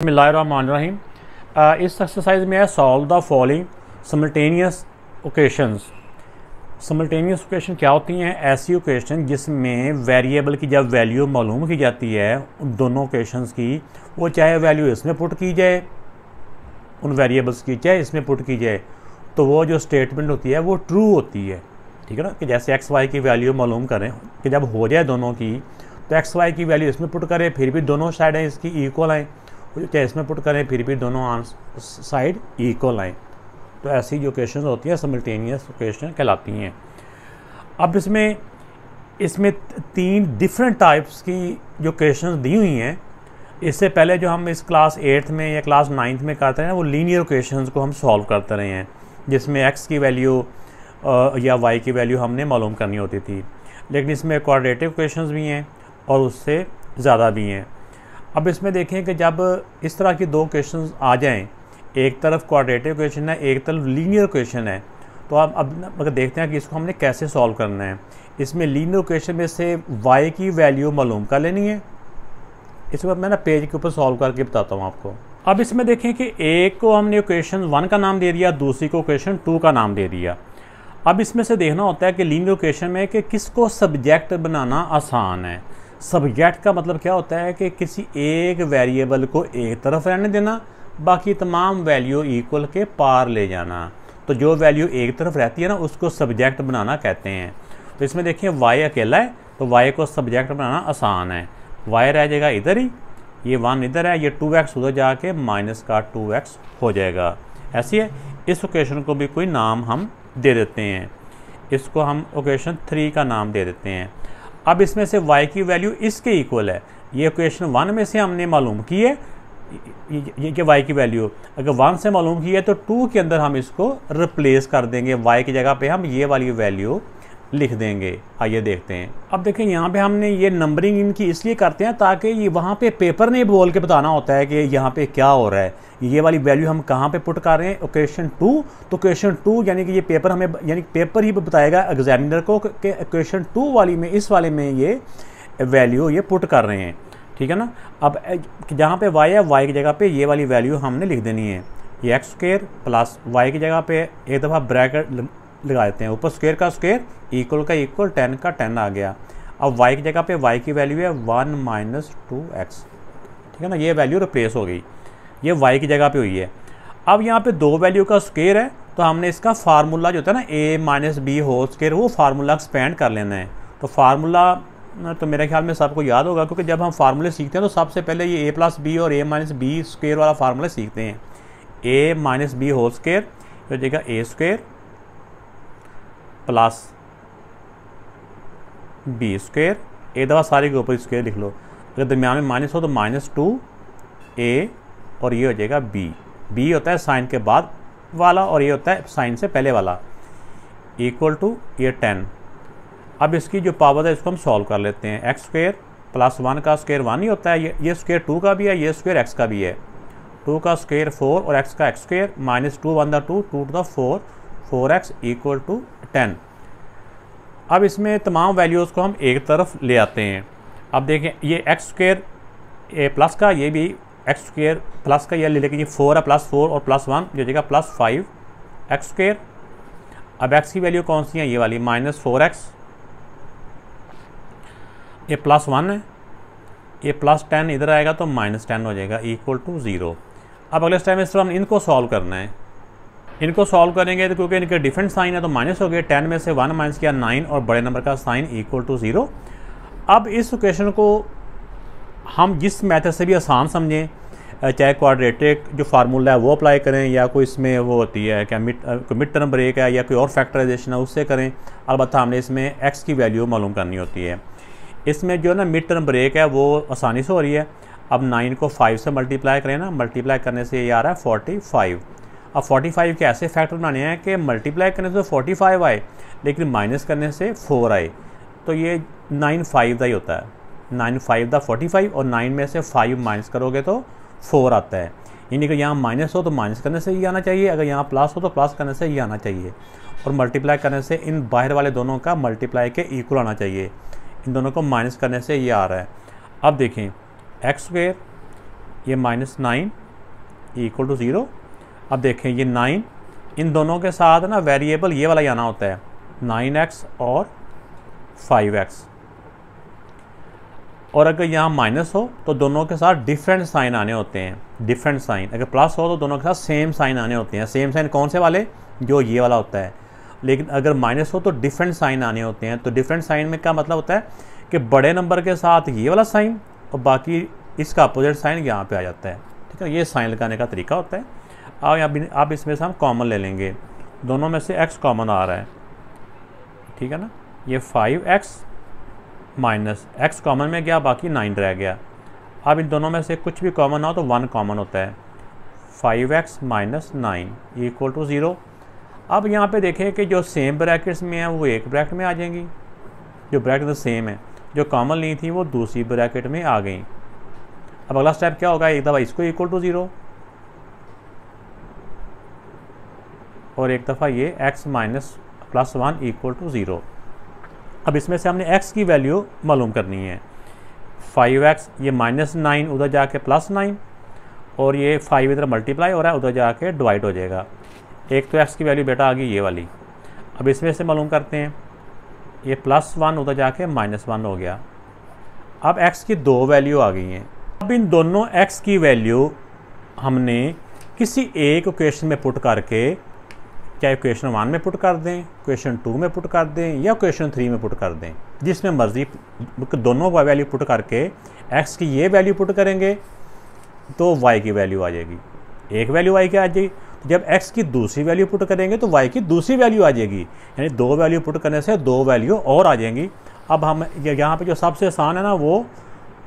बिस्मिल्लाहिर्रहमानिर्रहीम। इस एक्सरसाइज में है solve the following simultaneous occasions. Simultaneous occasion क्या होती हैं? ऐसी ओकेशन जिसमें वेरिएबल की जब वैल्यू मालूम की जाती है उन दोनों ओकेशंस की, वो चाहे वैल्यू इसमें पुट की जाए, उन वेरिएबल्स की चाहे इसमें पुट की जाए, तो वो जो स्टेटमेंट होती है वो ट्रू होती है। ठीक है ना, कि जैसे एक्स वाई की वैल्यू मालूम करें कि जब हो जाए दोनों की, तो एक्स वाई की वैल्यू इसमें पुट करें फिर भी दोनों साइडें इसकी इक्वल आएँ, चाहे इसमें पुट करें फिर भी दोनों साइड इक्वल आएँ। तो ऐसी जो ओकेशन होती हैं सिमल्टेनियस ओकेशन कहलाती हैं। अब इसमें तीन डिफरेंट टाइप्स की जो ओकेशन दी हुई हैं। इससे पहले जो हम इस क्लास 8th में या क्लास 9th में करते हैं वो लीनियर ओकेशंस को हम सॉल्व करते रहे हैं, जिसमें एक्स की वैल्यू या वाई की वैल्यू हमने मालूम करनी होती थी। लेकिन इसमें क्वाड्रेटिक ओकेशंस भी हैं और उससे ज़्यादा भी हैं। अब इसमें देखें कि जब इस तरह की दो क्वेश्चन आ जाएं, एक तरफ क्वाड्रेटिक इक्वेशन है, एक तरफ लीनियर इक्वेशन है, तो अब अगर देखते हैं कि इसको हमने कैसे सॉल्व करना है। इसमें लीनियर इक्वेशन में से y की वैल्यू मालूम कर लेनी है। इसके बाद मैं ना पेज के ऊपर सॉल्व करके बताता हूँ आपको। अब इसमें देखें कि एक को हमने इक्वेशन 1 का नाम दे दिया, दूसरी को इक्वेशन 2 का नाम दे दिया। अब इसमें से देखना होता है कि लीनियर इक्वेशन में कि किसको सब्जेक्ट बनाना आसान है। सब्जेक्ट का मतलब क्या होता है कि किसी एक वेरिएबल को एक तरफ रहने देना, बाकी तमाम वैल्यू इक्वल के पार ले जाना। तो जो वैल्यू एक तरफ रहती है ना, उसको सब्जेक्ट बनाना कहते हैं। तो इसमें देखिए y अकेला है, तो y को सब्जेक्ट बनाना आसान है। y रह जाएगा इधर ही, ये 1 इधर है, ये 2x उधर जाके माइनस का 2x हो जाएगा। ऐसी है। इस ओकेशन को भी कोई नाम हम दे देते हैं, इसको हम ओकेशन 3 का नाम दे देते हैं। अब इसमें से y की वैल्यू इसके इक्वल है। ये इक्वेशन 1 में से हमने मालूम की है ये कि y की वैल्यू अगर 1 से मालूम की है, तो 2 के अंदर हम इसको रिप्लेस कर देंगे। y की जगह पे हम ये वाली वैल्यू लिख देंगे। आइए देखते हैं। अब देखें यहाँ पे हमने ये नंबरिंग इनकी इसलिए करते हैं ताकि ये वहाँ पे पेपर ने बोल के बताना होता है कि यहाँ पे क्या हो रहा है, ये वाली वैल्यू हम कहाँ पे पुट कर रहे हैं, इक्वेशन 2। तो इक्वेशन 2 यानी कि ये पेपर हमें, यानी पेपर ही बताएगा एग्जामिनर को कि इक्वेशन 2 वाली में, इस वाले में ये वैल्यू ये पुट कर रहे हैं। ठीक है ना। अब जहाँ पे y है, y की जगह पे ये वाली वैल्यू हमने लिख देनी है। ये एक्स स्क्वायर प्लस वाई की जगह पे एक दफ़ा ब्रैकेट लगा देते हैं, ऊपर स्क्वायर का स्क्वायर, इक्वल का इक्वल, 10 का 10 आ गया। अब y की जगह पे y की वैल्यू है 1 माइनस 2x। ठीक है ना, ये वैल्यू रिप्लेस हो गई, ये y की जगह पे हुई है। अब यहाँ पे दो वैल्यू का स्क्वायर है, तो हमने इसका फार्मूला जो होता है ना a minus B whole square, वो फार्मूला एक्सपेंड कर लेना है। तो फार्मूला तो मेरे ख्याल में सबको याद होगा, क्योंकि जब हम फार्मूले सीखते हैं तो सबसे पहले ये a प्लस बी और a माइनस बी स्क्वायर वाला फार्मूला सीखते हैं। a minus B whole square हो जाएगा a square plus B square, एक दफ़ा सारे के ऊपर स्क्वायर लिख लो। अगर दरमियान में माइनस हो तो माइनस 2a और ये हो जाएगा b होता है साइन के बाद वाला और ये होता है साइन से पहले वाला, इक्वल टू ये 10। अब इसकी जो पावर है इसको हम सॉल्व कर लेते हैं। एक्स स्क्वायर प्लस 1 का स्क्वायर 1 ही होता है, ये स्क्वायर 2 का भी है, ये स्क्वायर x का भी है। 2 का स्क्वायर 4 और x का x square, minus 2 1 2 2 to the 4, 4x equal to 10। अब इसमें तमाम वैल्यूज़ को हम एक तरफ ले आते हैं। अब देखें ये एक्स स्क्वायर ए प्लस का, ये भी एक्स स्क्वायर प्लस का, ये ले लेकिन ये 4 है, प्लस 4 और प्लस 1 जो जगह प्लस 5 एक्स स्क्वायर। अब एक्स की वैल्यू कौन सी है, ये वाली माइनस 4x, ये प्लस 1 है, ये प्लस 10 इधर आएगा तो माइनस 10 हो जाएगा, इक्वल टू 0। अब अगले टाइम इस तरह हम इनको सॉल्व करना है। इनको सॉल्व करेंगे तो क्योंकि इनके डिफरेंट साइन है तो माइनस हो गए, 10 में से 1 माइनस किया 9 और बड़े नंबर का साइन इक्वल टू 0। अब इस इक्वेशन को हम जिस मेथड से भी आसान समझें, चाहे क्वाड्रेटिक जो फार्मूला है वो अप्लाई करें, या कोई इसमें वो होती है क्या मिड टर्म ब्रेक है, या कोई और फैक्टराइजेशन है उससे करें। अलबत्ता हमने इसमें x की वैल्यू मालूम करनी होती है। इसमें जो ना मिड टर्म ब्रेक है वो आसानी से हो रही है। अब 9 को 5 से मल्टीप्लाई करें ना, मल्टीप्लाई करने से ये आ रहा है 45। अब 45 के ऐसे फैक्टर बनाने हैं कि मल्टीप्लाई करने से 45 आए लेकिन माइनस करने से 4 आए, तो ये 9 5 का ही होता है। 9 5 का 45 और 9 में से 5 माइनस करोगे तो 4 आता है। यानी कि यहाँ माइनस हो तो माइनस करने से ये आना चाहिए, अगर यहाँ प्लस हो तो प्लस करने से ये आना चाहिए, और मल्टीप्लाई करने से इन बाहर वाले दोनों का मल्टीप्लाई के इक्वल आना चाहिए। इन दोनों को माइनस करने से ये आ रहा है। अब देखें एक्स स्क्वायर ये -9 इक्वल टू 0। अब देखें ये 9, इन दोनों के साथ ना वेरिएबल ये वाला ही आना होता है, 9x और 5x। और अगर यहाँ माइनस हो तो दोनों के साथ डिफरेंट साइन आने होते हैं, डिफरेंट साइन। अगर प्लस हो तो दोनों के साथ सेम साइन आने होते हैं। सेम साइन कौन से वाले? जो ये वाला होता है। लेकिन अगर माइनस हो तो डिफरेंट साइन आने होते हैं। तो डिफरेंट साइन में क्या मतलब होता है कि बड़े नंबर के साथ ये वाला साइन और बाकी इसका अपोजिट साइन यहाँ पे आ जाता है। ठीक है, ये साइन लगाने का तरीका होता है। अब इसमें से हम कॉमन ले लेंगे, दोनों में से x कॉमन आ रहा है। ठीक है ना, ये 5x माइनस x कॉमन में गया, बाकी 9 रह गया। अब इन दोनों में से कुछ भी कॉमन ना हो तो 1 कॉमन होता है। 5x minus 9 equal to 0। अब यहाँ पे देखें कि जो सेम ब्रैकेट्स में है वो एक ब्रैकेट में आ जाएंगी, जो ब्रैकेट सेम है, जो कॉमन ली थी वो दूसरी ब्रैकेट में आ गई। अब अगला स्टेप क्या होगा, एक दफ़ा इसको इक्वल टू 0 और एक दफ़ा ये x minus plus 1 equal to 0। अब इसमें से हमने x की वैल्यू मालूम करनी है। 5x ये -9 उधर जाके +9 और ये 5 इधर मल्टीप्लाई हो रहा है, उधर जाके डिवाइड हो जाएगा। एक तो x की वैल्यू बेटा आ गई ये वाली। अब इसमें से मालूम करते हैं, ये +1 उधर जाके -1 हो गया। अब x की 2 वैल्यू आ गई हैं। अब इन दोनों x की वैल्यू हमने किसी एक इक्वेशन में पुट करके, चाहे इक्वेशन 1 में पुट कर दें, इक्वेशन 2 में पुट कर दें या इक्वेशन 3 में पुट कर दें, जिसमें मर्जी दोनों वैल्यू पुट करके x की ये वैल्यू पुट करेंगे तो y की वैल्यू आ जाएगी। एक वैल्यू y की आ जाएगी। जब x की दूसरी वैल्यू पुट करेंगे तो y की दूसरी वैल्यू आ जाएगी। यानी 2 वैल्यू पुट करने से 2 वैल्यू और आ जाएंगी। अब हम यहाँ पे जो सबसे आसान है ना, वो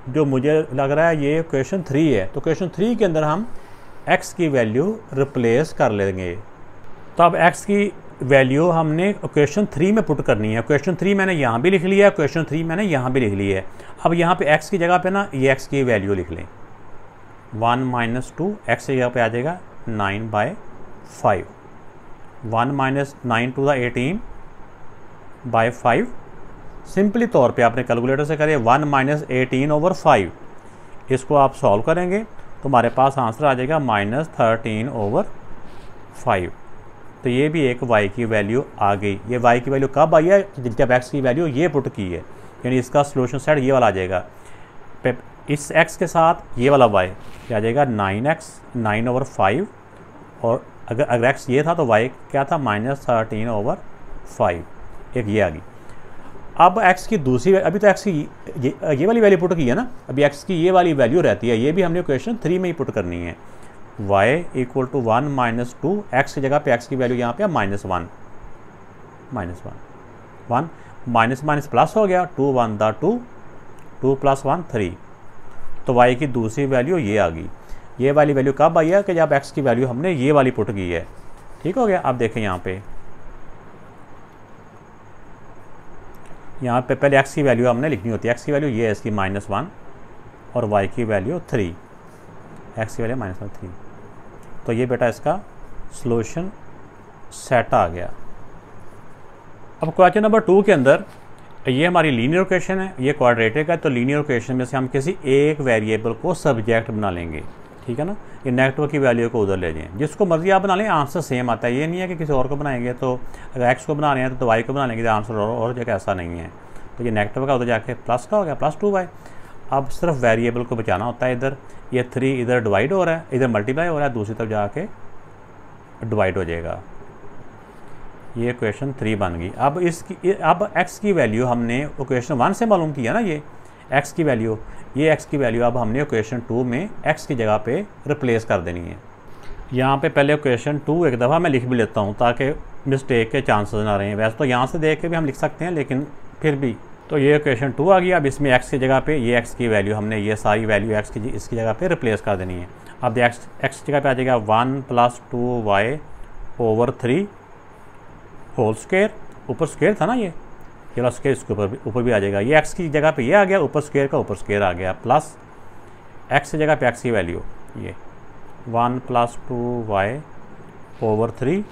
जो मुझे लग रहा है ये क्वेश्चन 3 है। तो क्वेश्चन 3 के अंदर हम x की वैल्यू रिप्लेस कर लेंगे। तो अब x की वैल्यू हमने क्वेश्चन 3 में पुट करनी है। क्वेश्चन 3 मैंने यहाँ भी लिख लिया है, क्वेश्चन 3 मैंने यहाँ भी लिख लिया है। अब यहाँ पे x की जगह पे ना ये x की वैल्यू लिख लें, 1 माइनस 2, x की जगह पे आ जाएगा 9/5। 1 माइनस 9 टू द 18/5। सिंपली तौर पे आपने कैलकुलेटर से करें 1 माइनस 18/5। इसको आप सॉल्व करेंगे तो हमारे पास आंसर आ जाएगा -13/5। तो ये भी एक y की वैल्यू आ गई। ये y की वैल्यू कब आई है? जब x की वैल्यू ये पुट की है। यानी इसका सोल्यूशन सेट ये वाला आ जाएगा। इस x के साथ ये वाला y क्या आ जाएगा, 9x 9/5। और अगर x ये था तो y क्या था, -13/5। एक ये आ गई। अब x की दूसरी, अभी तो x की ये वाली वैल्यू पुट की है ना, अभी x की ये वाली वैल्यू रहती है। ये भी हमने क्वेश्चन 3 में ही पुट करनी है। y equal to 1 minus 2, x की जगह पे x की वैल्यू यहाँ पे -1 1 माइनस माइनस प्लस हो गया, 2 1 दा 2, 2 + 1 3। तो y की दूसरी वैल्यू ये आ गई। ये वाली वैल्यू कब आई है कि जब x की वैल्यू हमने ये वाली पुट की है। ठीक हो गया। अब देखें यहाँ पे पहले x की वैल्यू हमने लिखनी होती है। x की वैल्यू ये है इसकी -1 और y की वैल्यू 3, x की वैल्यू -3। तो ये बेटा इसका सॉल्यूशन सेट आ गया। अब क्वेश्चन नंबर 2 के अंदर ये हमारी लीनियर इक्वेशन है, ये क्वाड्रेटिक है। तो लीनियर इक्वेशन में से हम किसी एक वेरिएबल को सब्जेक्ट बना लेंगे। ठीक है ना, ये नेगेटिव की वैल्यू को उधर ले जाएं, जिसको मर्जी आप बना लें, आंसर सेम आता है। ये नहीं है कि किसी और को बनाएंगे तो अगर x को बना रहे हैं तो y को बना लेंगे तो आंसर और जगह ऐसा नहीं है। तो ये नेगेटिव का उधर जाके प्लस का हो गया, +2y। अब सिर्फ वेरिएबल को बचाना होता है। इधर ये 3 इधर डिवाइड हो रहा है, इधर मल्टीप्लाई हो रहा है, दूसरी तरफ जाके डिवाइड हो जाएगा। ये इक्वेशन 3 बन गई। अब x की वैल्यू हमने इक्वेशन 1 से मालूम किया ना, ये x की वैल्यू, ये x की वैल्यू अब हमने इक्वेशन 2 में x की जगह पे रिप्लेस कर देनी है। यहाँ पे पहले इक्वेशन 2 एक दफ़ा मैं लिख भी लेता हूँ ताकि मिस्टेक के चांसेस ना रहें। वैसे तो यहाँ से देख के भी हम लिख सकते हैं, लेकिन फिर भी। तो ये इक्वेशन 2 आ गई। अब इसमें x की जगह पे ये x की वैल्यू हमने ये सारी वैल्यू x की इसकी जगह पे रिप्लेस कर देनी है। अब x की जगह पे आ जाएगा 1 + 2y/3 होल स्क्वायर। ऊपर स्क्वायर था ना, ये वाला स्क्वायर इसके ऊपर भी आ जाएगा। ये x की जगह पे ये आ गया, ऊपर स्क्वायर का ऊपर स्क्वायर आ गया, प्लस x की जगह पे x की वैल्यू ये 1 + 2y/3।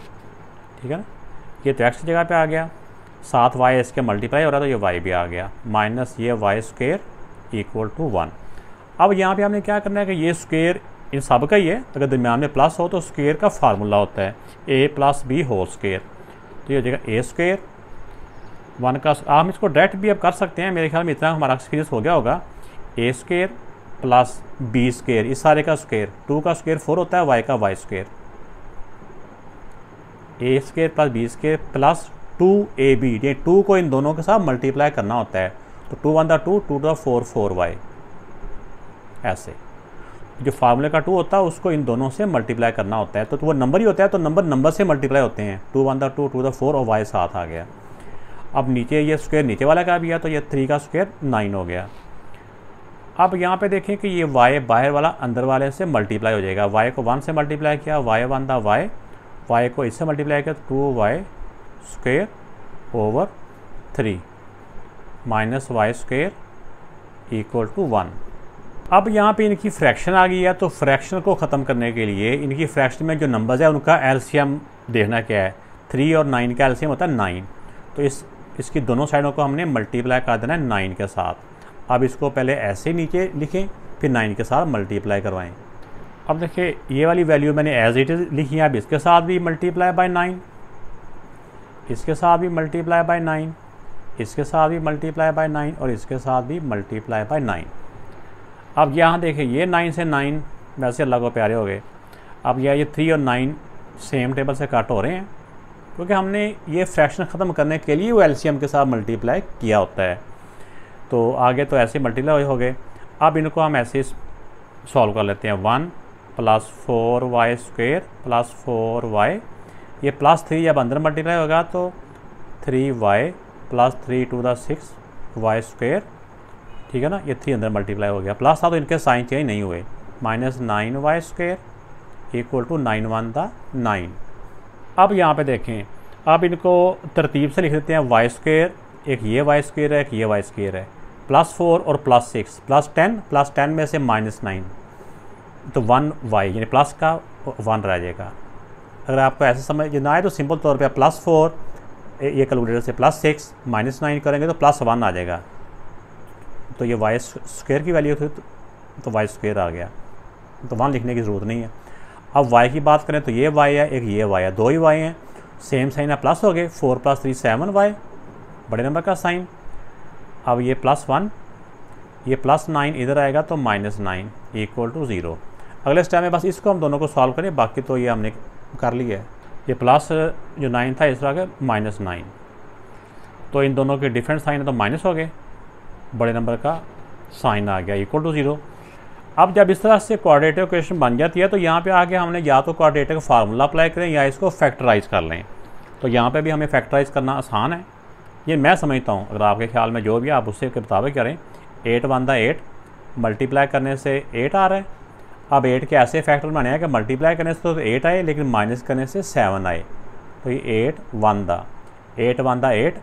ठीक है ना, ये तो x की जगह पे आ गया, 7y इसके मल्टीप्लाई हो रहा है तो ये y भी आ गया, माइनस ये y² = 1। अब यहाँ पे हमने क्या करना है कि ये स्क्वायर इन सब का ही है, अगर दरम्यान में प्लस हो तो स्क्वायर का फार्मूला होता है a plus B whole square, तो ये हो जाएगा ए स्क्वायर 1 का, हम इसको डायरेक्ट भी अब कर सकते हैं, मेरे ख्याल में इतना हमारा एक्सपीरियंस हो गया होगा। ए स्क्वायर प्लस बी स्क्वायर, इस सारे का स्क्वायर, 2 का स्क्वायर 4 होता है, y का Y square, A square plus B square plus 2ab, ये 2 को इन दोनों के साथ मल्टीप्लाई करना होता है, तो 2 1 2 2 4 4y, ऐसे जो फार्मूले का 2 होता है उसको इन दोनों से मल्टीप्लाई करना होता है, तो वो नंबर ही होता है, तो नंबर से मल्टीप्लाई होते हैं, 2 1 2 2 4 और y साथ आ गया। अब नीचे ये स्क्वायर नीचे वाला का भी है, तो ये 3 का स्क्वायर 9 हो गया। अब यहाँ पे देखें कि ये y बाहर वाला अंदर वाले से मल्टीप्लाई हो जाएगा, y को 1 से मल्टीप्लाई किया, y 1 था y को इससे मल्टीप्लाई किया, 2y square over 3 minus y square equal to 1। अब यहाँ पे इनकी फ्रैक्शन आ गई है, तो फ्रैक्शन को ख़त्म करने के लिए इनकी फ्रैक्शन में जो नंबर्स है उनका एलसीएम देखना क्या है, 3 और 9 का एलसीएम होता है 9, तो इसकी दोनों साइडों को हमने मल्टीप्लाई कर देना है 9 के साथ। अब इसको पहले ऐसे नीचे लिखें, फिर 9 के साथ मल्टीप्लाई करवाएं। अब देखिए ये वाली वैल्यू मैंने एज इट इज़ लिखी है, अब इसके साथ भी मल्टीप्लाई बाय 9, इसके साथ भी मल्टीप्लाई बाय 9, इसके साथ भी मल्टीप्लाई बाय 9 और इसके साथ भी मल्टीप्लाई बाय 9। अब यहाँ देखें ये 9 से 9 वैसे अल्लाह को प्यारे हो गए, अब ये 3 और 9 सेम टेबल से कट हो रहे हैं, क्योंकि हमने ये फ्रैक्शन ख़त्म करने के लिए वो एलसीएम के साथ मल्टीप्लाई किया होता है, तो आगे तो ऐसे मल्टीप्लाई हो गए। अब इनको हम ऐसे सॉल्व कर लेते हैं, 1 plus 4y square plus 4y, ये प्लस 3 जब अंदर मल्टीप्लाई होगा तो 3y plus 3 to the 6y square, ठीक है ना, ये 3 अंदर मल्टीप्लाई हो गया, प्लस था तो इनके साइन चेंज नहीं हुए, minus 9y square equal to 9 1 the 9। अब यहाँ पे देखें, अब इनको तरतीब से लिख देते हैं, y स्क्वायर, एक ये y स्क्वायर है, एक ये y स्क्वायर है, प्लस 4 और प्लस 6 प्लस 10 में से माइनस 9, तो 1y यानी प्लस का 1 रह जाएगा। अगर आपको ऐसे समझ ना आए तो सिंपल तौर पे प्लस 4 ये कैलकुलेटर से प्लस 6 माइनस 9 करेंगे तो प्लस 1 आ जाएगा, तो ये y स्क्वायर की वैल्यू थी तो y स्क्वायर आ गया, तो 1 लिखने की ज़रूरत नहीं है। अब y की बात करें तो ये y है, एक ये y है, 2 ही y हैं, सेम साइन है, प्लस हो गए, 4 प्लस 3 7y, बड़े नंबर का साइन। अब ये प्लस 1, ये प्लस 9 इधर आएगा तो माइनस 9 इक्वल टू 0। अगले स्टेप में बस इसको हम दोनों को सॉल्व करें, बाकी तो ये हमने कर लिया है। ये प्लस जो 9 था इस तरह के माइनस 9, तो इन दोनों के डिफरेंट साइन है तो माइनस हो गए, बड़े नंबर का साइन आ गया इक्वल टू 0। अब जब इस तरह से क्वाड्रेटिक इक्वेशन बन जाती है तो यहाँ पे आगे हमने या तो क्वाड्रेटिक का फार्मूला अप्लाई करें या इसको फैक्टराइज कर लें, तो यहाँ पे भी हमें फैक्टराइज करना आसान है, ये मैं समझता हूँ, अगर आपके ख्याल में जो भी आप उससे के मुताबिक करें। 8 1 द 8 मल्टीप्लाई करने से 8 आ रहा है, अब 8 के ऐसे फैक्टर बने हैं कि मल्टीप्लाई करने से तो 8 आए लेकिन माइनस करने से 7 आए, तो ये 8 1 द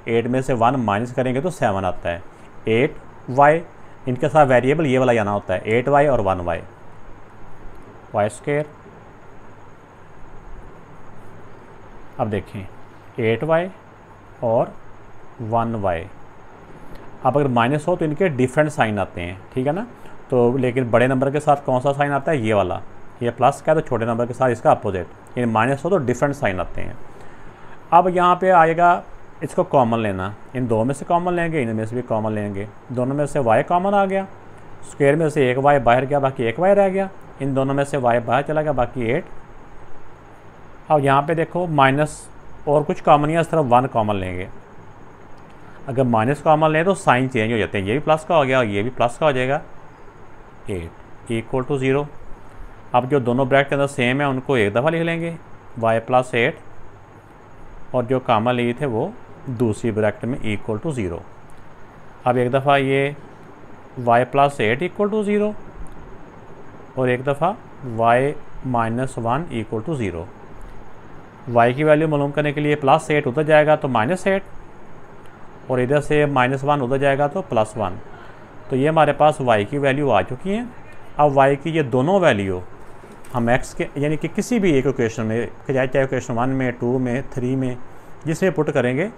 8 में से 1 माइनस करेंगे तो 7 आता है। 8y इनके साथ वेरिएबल ये वाला जाना होता है, 8y और 1y, y स्क्वायर। अब देखें 8y और 1y, अब अगर माइनस हो तो इनके डिफरेंट साइन आते हैं, ठीक है ना, तो लेकिन बड़े नंबर के साथ कौन सा साइन आता है, ये वाला, ये प्लस का है तो छोटे नंबर के साथ इसका अपोजिट, यानी माइनस हो तो डिफरेंट साइन आते हैं। अब यहाँ पे आएगा इसको कॉमन लेना, इन दो में से कॉमन लेंगे, इनमें से भी कॉमन लेंगे, दोनों में से y कॉमन आ गया, स्क्वायर में से एक y बाहर गया बाकी एक y रह गया, इन दोनों में से y बाहर चला गया बाकी 8। अब यहाँ पे देखो माइनस और कुछ कॉमन है, इस तरफ 1 कॉमन लेंगे, अगर माइनस कॉमन लें तो साइन चेंज हो जाते हैं, ये भी प्लस का हो गया और ये भी प्लस का हो जाएगा, 8 इक्वल टू 0। अब जो दोनों ब्रैकेट के अंदर सेम है उनको एक दफ़ा लिख लेंगे, y प्लस 8 और जो कॉमन लिए थे वो दूसरी ब्रैकेट में इक्वल टू 0। अब एक दफ़ा ये y प्लस 8 इक्वल टू 0 और एक दफ़ा y minus 1 equal to 0। y की वैल्यू मालूम करने के लिए प्लस 8 उधर जाएगा तो माइनस 8 और इधर से माइनस 1 उधर जाएगा तो प्लस 1, तो ये हमारे पास y की वैल्यू आ चुकी है। अब y की ये दोनों वैल्यू हम x के यानी कि किसी भी एक इक्वेशन में, चाहे इक्वेशन 1 में 2 में 3 में जिसमें पुट करेंगे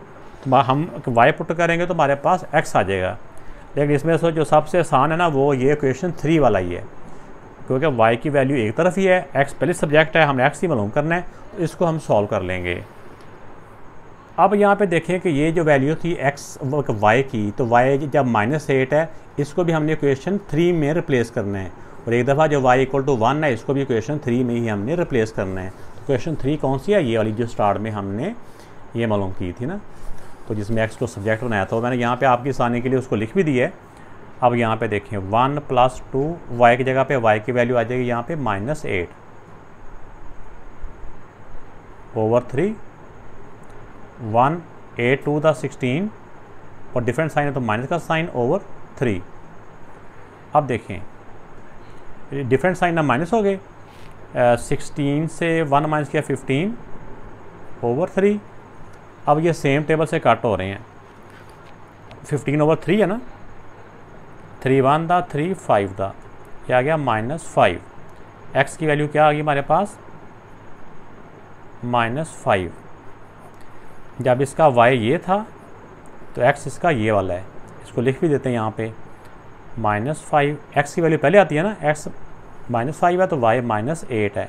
तो हम y पुट करेंगे तो हमारे पास x आ जाएगा। लेकिन इसमें से जो सबसे आसान है ना वो ये इक्वेशन 3 वाला ही है, क्योंकि y की वैल्यू एक तरफ ही है, x पहले सब्जेक्ट है, हमने x ही मालूम करना है, तो इसको हम सॉल्व कर लेंगे। अब यहाँ पे देखें कि ये जो वैल्यू थी y की, तो y जब -8 है, इसको भी हमने इक्वेशन 3 में रिप्लेस करना है, और एक दफ़ा जो y = 1 है, इसको भी इक्वेशन 3 में ही हमने रिप्लेस करना है। तो इक्वेशन 3 कौन सी है? ये वाली जो स्टार्ट में हमने ये मालूम की थी ना, तो जिसमें x को सब्जेक्ट बनाया था, मैंने यहाँ पे आपकी आसानी के लिए उसको लिख भी दिया है। अब यहाँ पे देखें 1 + 2 y की जगह पे y की वैल्यू आ जाएगी यहाँ पे -8 / 3, 1 8 2 द 16, और डिफरेंट साइन है तो माइनस का साइन / 3। अब देखें डिफरेंट साइन ना माइनस हो गए, 16 से 1 माइनस किया 15 / 3। अब ये सेम टेबल से कट हो रहे हैं, 15 / 3 है ना, 3 1 दा 3 5 दा, ये आ गया -5। x की वैल्यू क्या आ गई हमारे पास? -5। जब इसका y ये था तो x इसका ये वाला है, इसको लिख भी देते हैं यहाँ पे -5। x की वैल्यू पहले आती है ना, x -5 है तो y -8 है।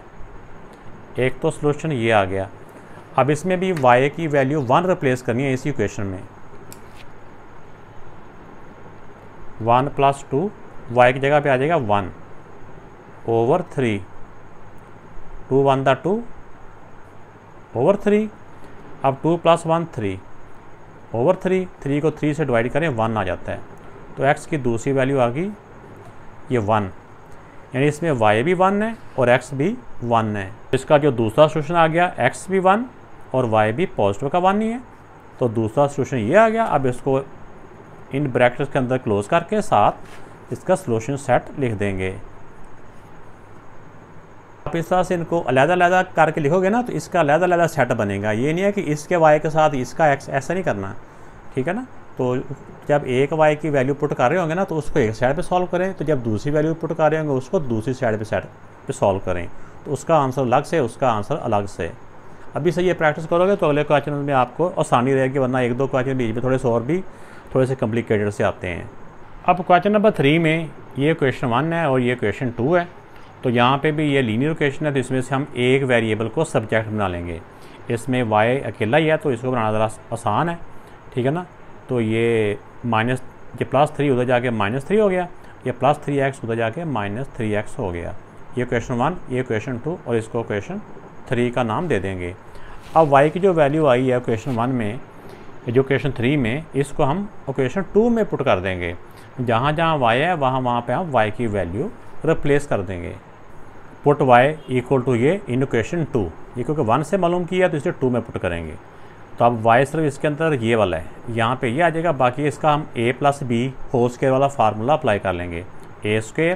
एक तो सोल्यूशन ये आ गया। अब इसमें भी y की वैल्यू 1 रिप्लेस करनी है इसी इक्वेशन में, 1 + 2 y की जगह पे आ जाएगा 1 / 3, 2 1 दा 2 / 3। अब 2 + 1 3 / 3, 3 को 3 से डिवाइड करें 1 आ जाता है, तो x की दूसरी वैल्यू आ गई ये 1, यानी इसमें y भी 1 है और x भी 1 है। इसका जो दूसरा सोल्यूशन आ गया, x भी 1 और y भी पॉजिटिव का 1 ही है, तो दूसरा सोल्यूशन ये आ गया। अब इसको इन ब्रैकेट्स के अंदर क्लोज करके साथ इसका सोल्यूशन सेट लिख देंगे। आप इस तरह से इनको अलग-अलग करके लिखोगे ना तो इसका अलग-अलग सेट बनेगा। ये नहीं है कि इसके y के साथ इसका x, ऐसा नहीं करना, ठीक है ना। तो जब एक y की वैल्यू पुट कर रहे होंगे ना तो उसको एक साइड पे सॉल्व करें, तो जब दूसरी वैल्यू पुट कर रहे होंगे उसको दूसरी साइड पे सॉल्व करें, तो उसका आंसर अलग से, उसका आंसर अलग से। अभी से ये प्रैक्टिस करोगे तो अगले क्वेश्चन में आपको आसानी रहेगी, वरना 1-2 क्वेश्चन बीच में थोड़े से और भी थोड़े से कॉम्प्लिकेटेड से आते हैं। अब क्वेश्चन नंबर 3 में ये क्वेश्चन 1 है और ये क्वेश्चन 2 है, तो यहाँ पे भी ये लीनियर इक्वेशन है, तो इसमें से हम एक वेरिएबल को सब्जेक्ट बना लेंगे। इसमें y अकेला ही है तो इसको बनाना ज़रा आसान है, ठीक है ना। तो ये +3 उधर जाके -3 हो गया, ये +3x उधर जाके -3x हो गया। ये क्वेश्चन 1, ये क्वेश्चन 2, और इसको क्वेश्चन 3 का नाम दे देंगे। अब y की जो वैल्यू आई है क्वेश्चन 1 में, जो क्वेश्चन 3 में, इसको हम क्वेश्चन 2 में पुट कर देंगे। जहाँ जहाँ y है वहाँ पे हम y की वैल्यू रिप्लेस कर देंगे। पुट y = ये इन क्वेश्चन 2, ये क्योंकि 1 से मालूम किया तो इसे 2 में पुट करेंगे। तो अब y सिर्फ इसके अंदर ये वाला है, यहाँ पे ये आ जाएगा। बाकी इसका हम a + b² वाला फार्मूला अप्लाई कर लेंगे, a²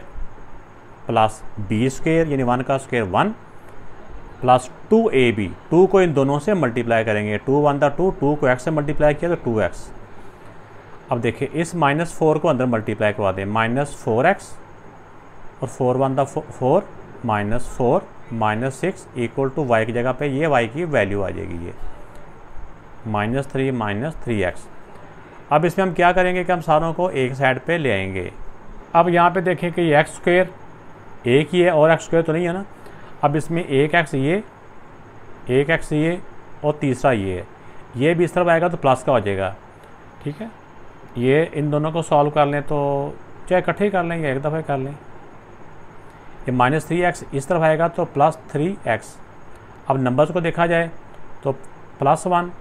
+ b² यानी 1 का स्क्वायर 1 + 2ab, 2 को इन दोनों से मल्टीप्लाई करेंगे, 2 1 दा 2, 2 को x से मल्टीप्लाई किया तो 2x। अब देखिए इस -4 को अंदर मल्टीप्लाई करवा दें, -4x और 4 1 दा 4, -4 -6 = y की जगह पे ये y की वैल्यू आ जाएगी, ये -3 3x। अब इसमें हम क्या करेंगे कि हम सारों को एक साइड पे ले आएंगे। अब यहाँ पे देखें कि ये x² एक ही है और x² तो नहीं है ना। अब इसमें 1x ये और तीसरा ये है, ये भी इस तरफ आएगा तो प्लस का हो जाएगा, ठीक है। ये इन दोनों को सॉल्व कर लें तो चाहे इकट्ठे ही कर लेंगे, एक दफ़े कर लें। ये -3x इस तरफ आएगा तो +3x। अब नंबर्स को देखा जाए तो +1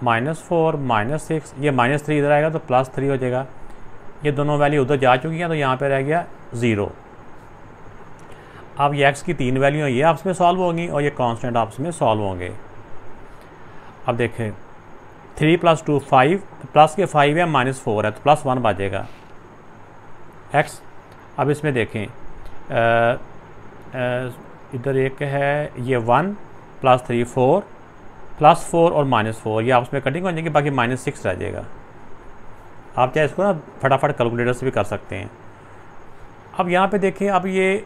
-4 -6, ये -3 इधर आएगा तो +3 हो जाएगा। ये दोनों वैल्यू उधर जा चुकी हैं तो यहाँ पे रह गया 0। अब ये x की 3 वैल्यू ये आपस में सॉल्व होंगी और ये कांस्टेंट आपस में सॉल्व होंगे। अब देखें 3 + 2 5, प्लस के 5 है -4 है तो +1 बचेगा x। अब इसमें देखें इधर एक है ये 1 + 3 4 +4 और -4, ये आपस में कटिंग हो जाएगी, बाकी -6 रह जाएगा। आप चाहे इसको ना फटाफट कैलकुलेटर से भी कर सकते हैं। अब यहाँ पे देखें, अब ये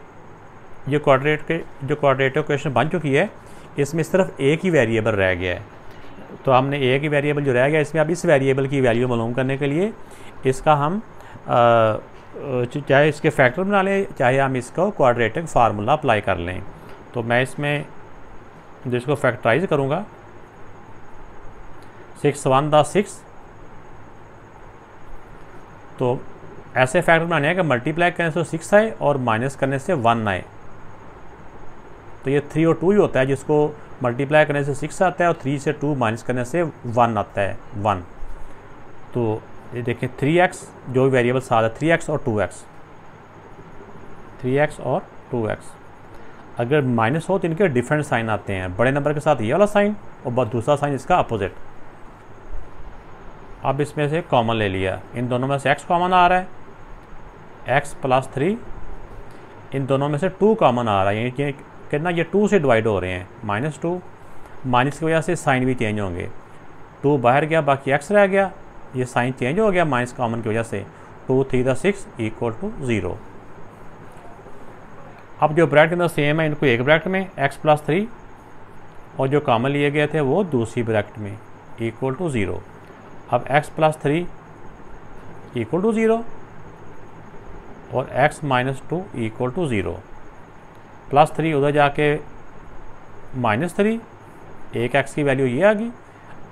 क्वाड्रेटिक इक्वेशन बन चुकी है, इसमें सिर्फ एक ही वेरिएबल रह गया है। तो हमने ए की वेरिएबल जो रह गया इसमें अब इस वेरिएबल की वैल्यू मालूम करने के लिए इसका हम चाहे इसके फैक्टर बना लें, चाहे हम इसको क्वाड्रेटिक फार्मूला अप्लाई कर लें। तो मैं इसमें जिसको फैक्टराइज करूँगा 6 1 दा 6, तो ऐसे फैक्टर बनाने हैं कि मल्टीप्लाई करने से 6 आए और माइनस करने से 1 आए। तो ये 3 और 2 ही होता है, जिसको मल्टीप्लाई करने से 6 आता है और 3 से 2 माइनस करने से 1 आता है 1। तो ये देखें 3x जो वेरिएबल साथ है 3x और 2x, 3x और 2x अगर माइनस हो तो इनके डिफरेंट साइन आते हैं, बड़े नंबर के साथ ये वाला साइन और दूसरा साइन इसका अपोजिट। अब इसमें से कॉमन ले लिया, इन दोनों में से x कॉमन आ रहा है, x + 3, इन दोनों में से 2 कॉमन आ रहा है, यानी कितना ये 2 से डिवाइड हो रहे हैं, -2, माइनस की वजह से साइन भी चेंज होंगे, 2 बाहर गया बाकी x रह गया, ये साइन चेंज हो गया माइनस कॉमन की वजह से, 2 3 6 = 0। अब जो ब्रैकेट के अंदर सेम है इनको एक ब्रैकेट में x + 3 और जो कॉमन लिए गए थे वो दूसरी ब्रैकेट में = 0। अब x + 3 = 0 और x - 2 = 0, +3 उधर जाके -3, एक x की वैल्यू ये आ गई,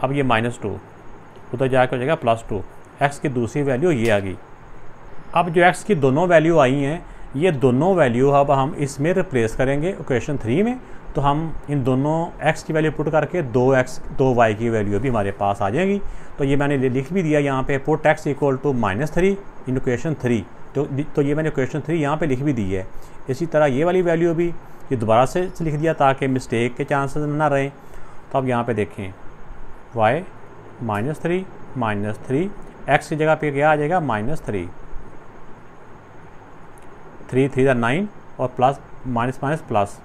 अब ये -2 उधर जाके हो जाएगा +2, x की दूसरी वैल्यू ये आ गई। अब जो x की दोनों वैल्यू आई हैं ये दोनों वैल्यू अब हम इसमें रिप्लेस करेंगे इक्वेशन 3 में, तो हम इन दोनों x की वैल्यू पुट करके 2y की वैल्यू भी हमारे पास आ जाएगी। तो ये मैंने लिख भी दिया यहाँ पे, पुट x = -3 इन इक्वेशन 3, तो ये मैंने इक्वेशन 3 यहाँ पे लिख भी दी है। इसी तरह ये वाली वैल्यू भी ये दोबारा से लिख दिया ताकि मिस्टेक के चांसेस ना रहें। तो अब यहाँ पे देखें y -3 -3, x की जगह पे क्या आ जाएगा -3, 3 3 9 और प्लस माइनस माइनस प्लस,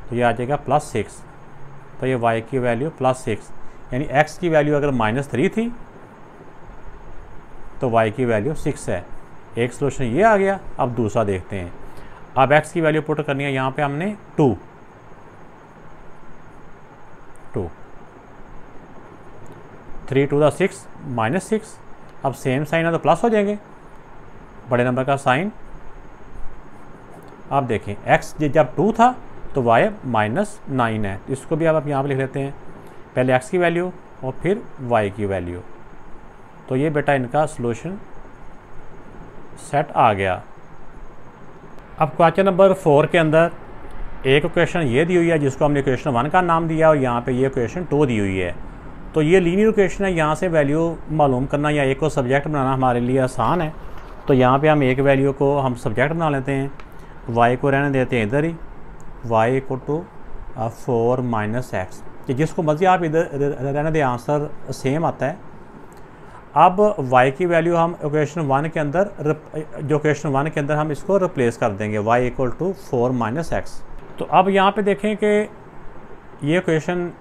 तो ये आ जाएगा +6। तो ये y की वैल्यू +6, यानी x की वैल्यू अगर -3 थी तो y की वैल्यू 6 है। एक सोल्यूशन ये आ गया। अब दूसरा देखते हैं। अब x की वैल्यू पुट करनी है यहाँ पे हमने 2 3 2 6 -6। अब सेम साइन है तो प्लस हो जाएंगे, बड़े नंबर का साइन। आप देखें x जब 2 था तो y -9 है, इसको भी अब यहाँ पे लिख लेते हैं, पहले x की वैल्यू और फिर y की वैल्यू। तो ये बेटा इनका सॉल्यूशन सेट आ गया। अब क्वेश्चन नंबर 4 के अंदर एक इक्वेशन ये दी हुई है जिसको हमने इक्वेशन 1 का नाम दिया और यहाँ पे ये इक्वेशन 2 दी हुई है। तो ये लीनियर इक्वेशन है, यहाँ से वैल्यू मालूम करना या एक को सब्जेक्ट बनाना हमारे लिए आसान है। तो यहाँ पे हम एक वैल्यू को हम सब्जेक्ट बना लेते हैं, y को रहने देते हैं इधर ही, y = 4 - x, कि जिसको मर्जी आप इधर रहने दें, आंसर सेम आता है। अब y की वैल्यू हम इक्वेशन 1 के अंदर, जो इक्वेशन 1 के अंदर हम इसको रिप्लेस कर देंगे, y = 4 - x। तो अब यहाँ पे देखें कि ये इक्वेशन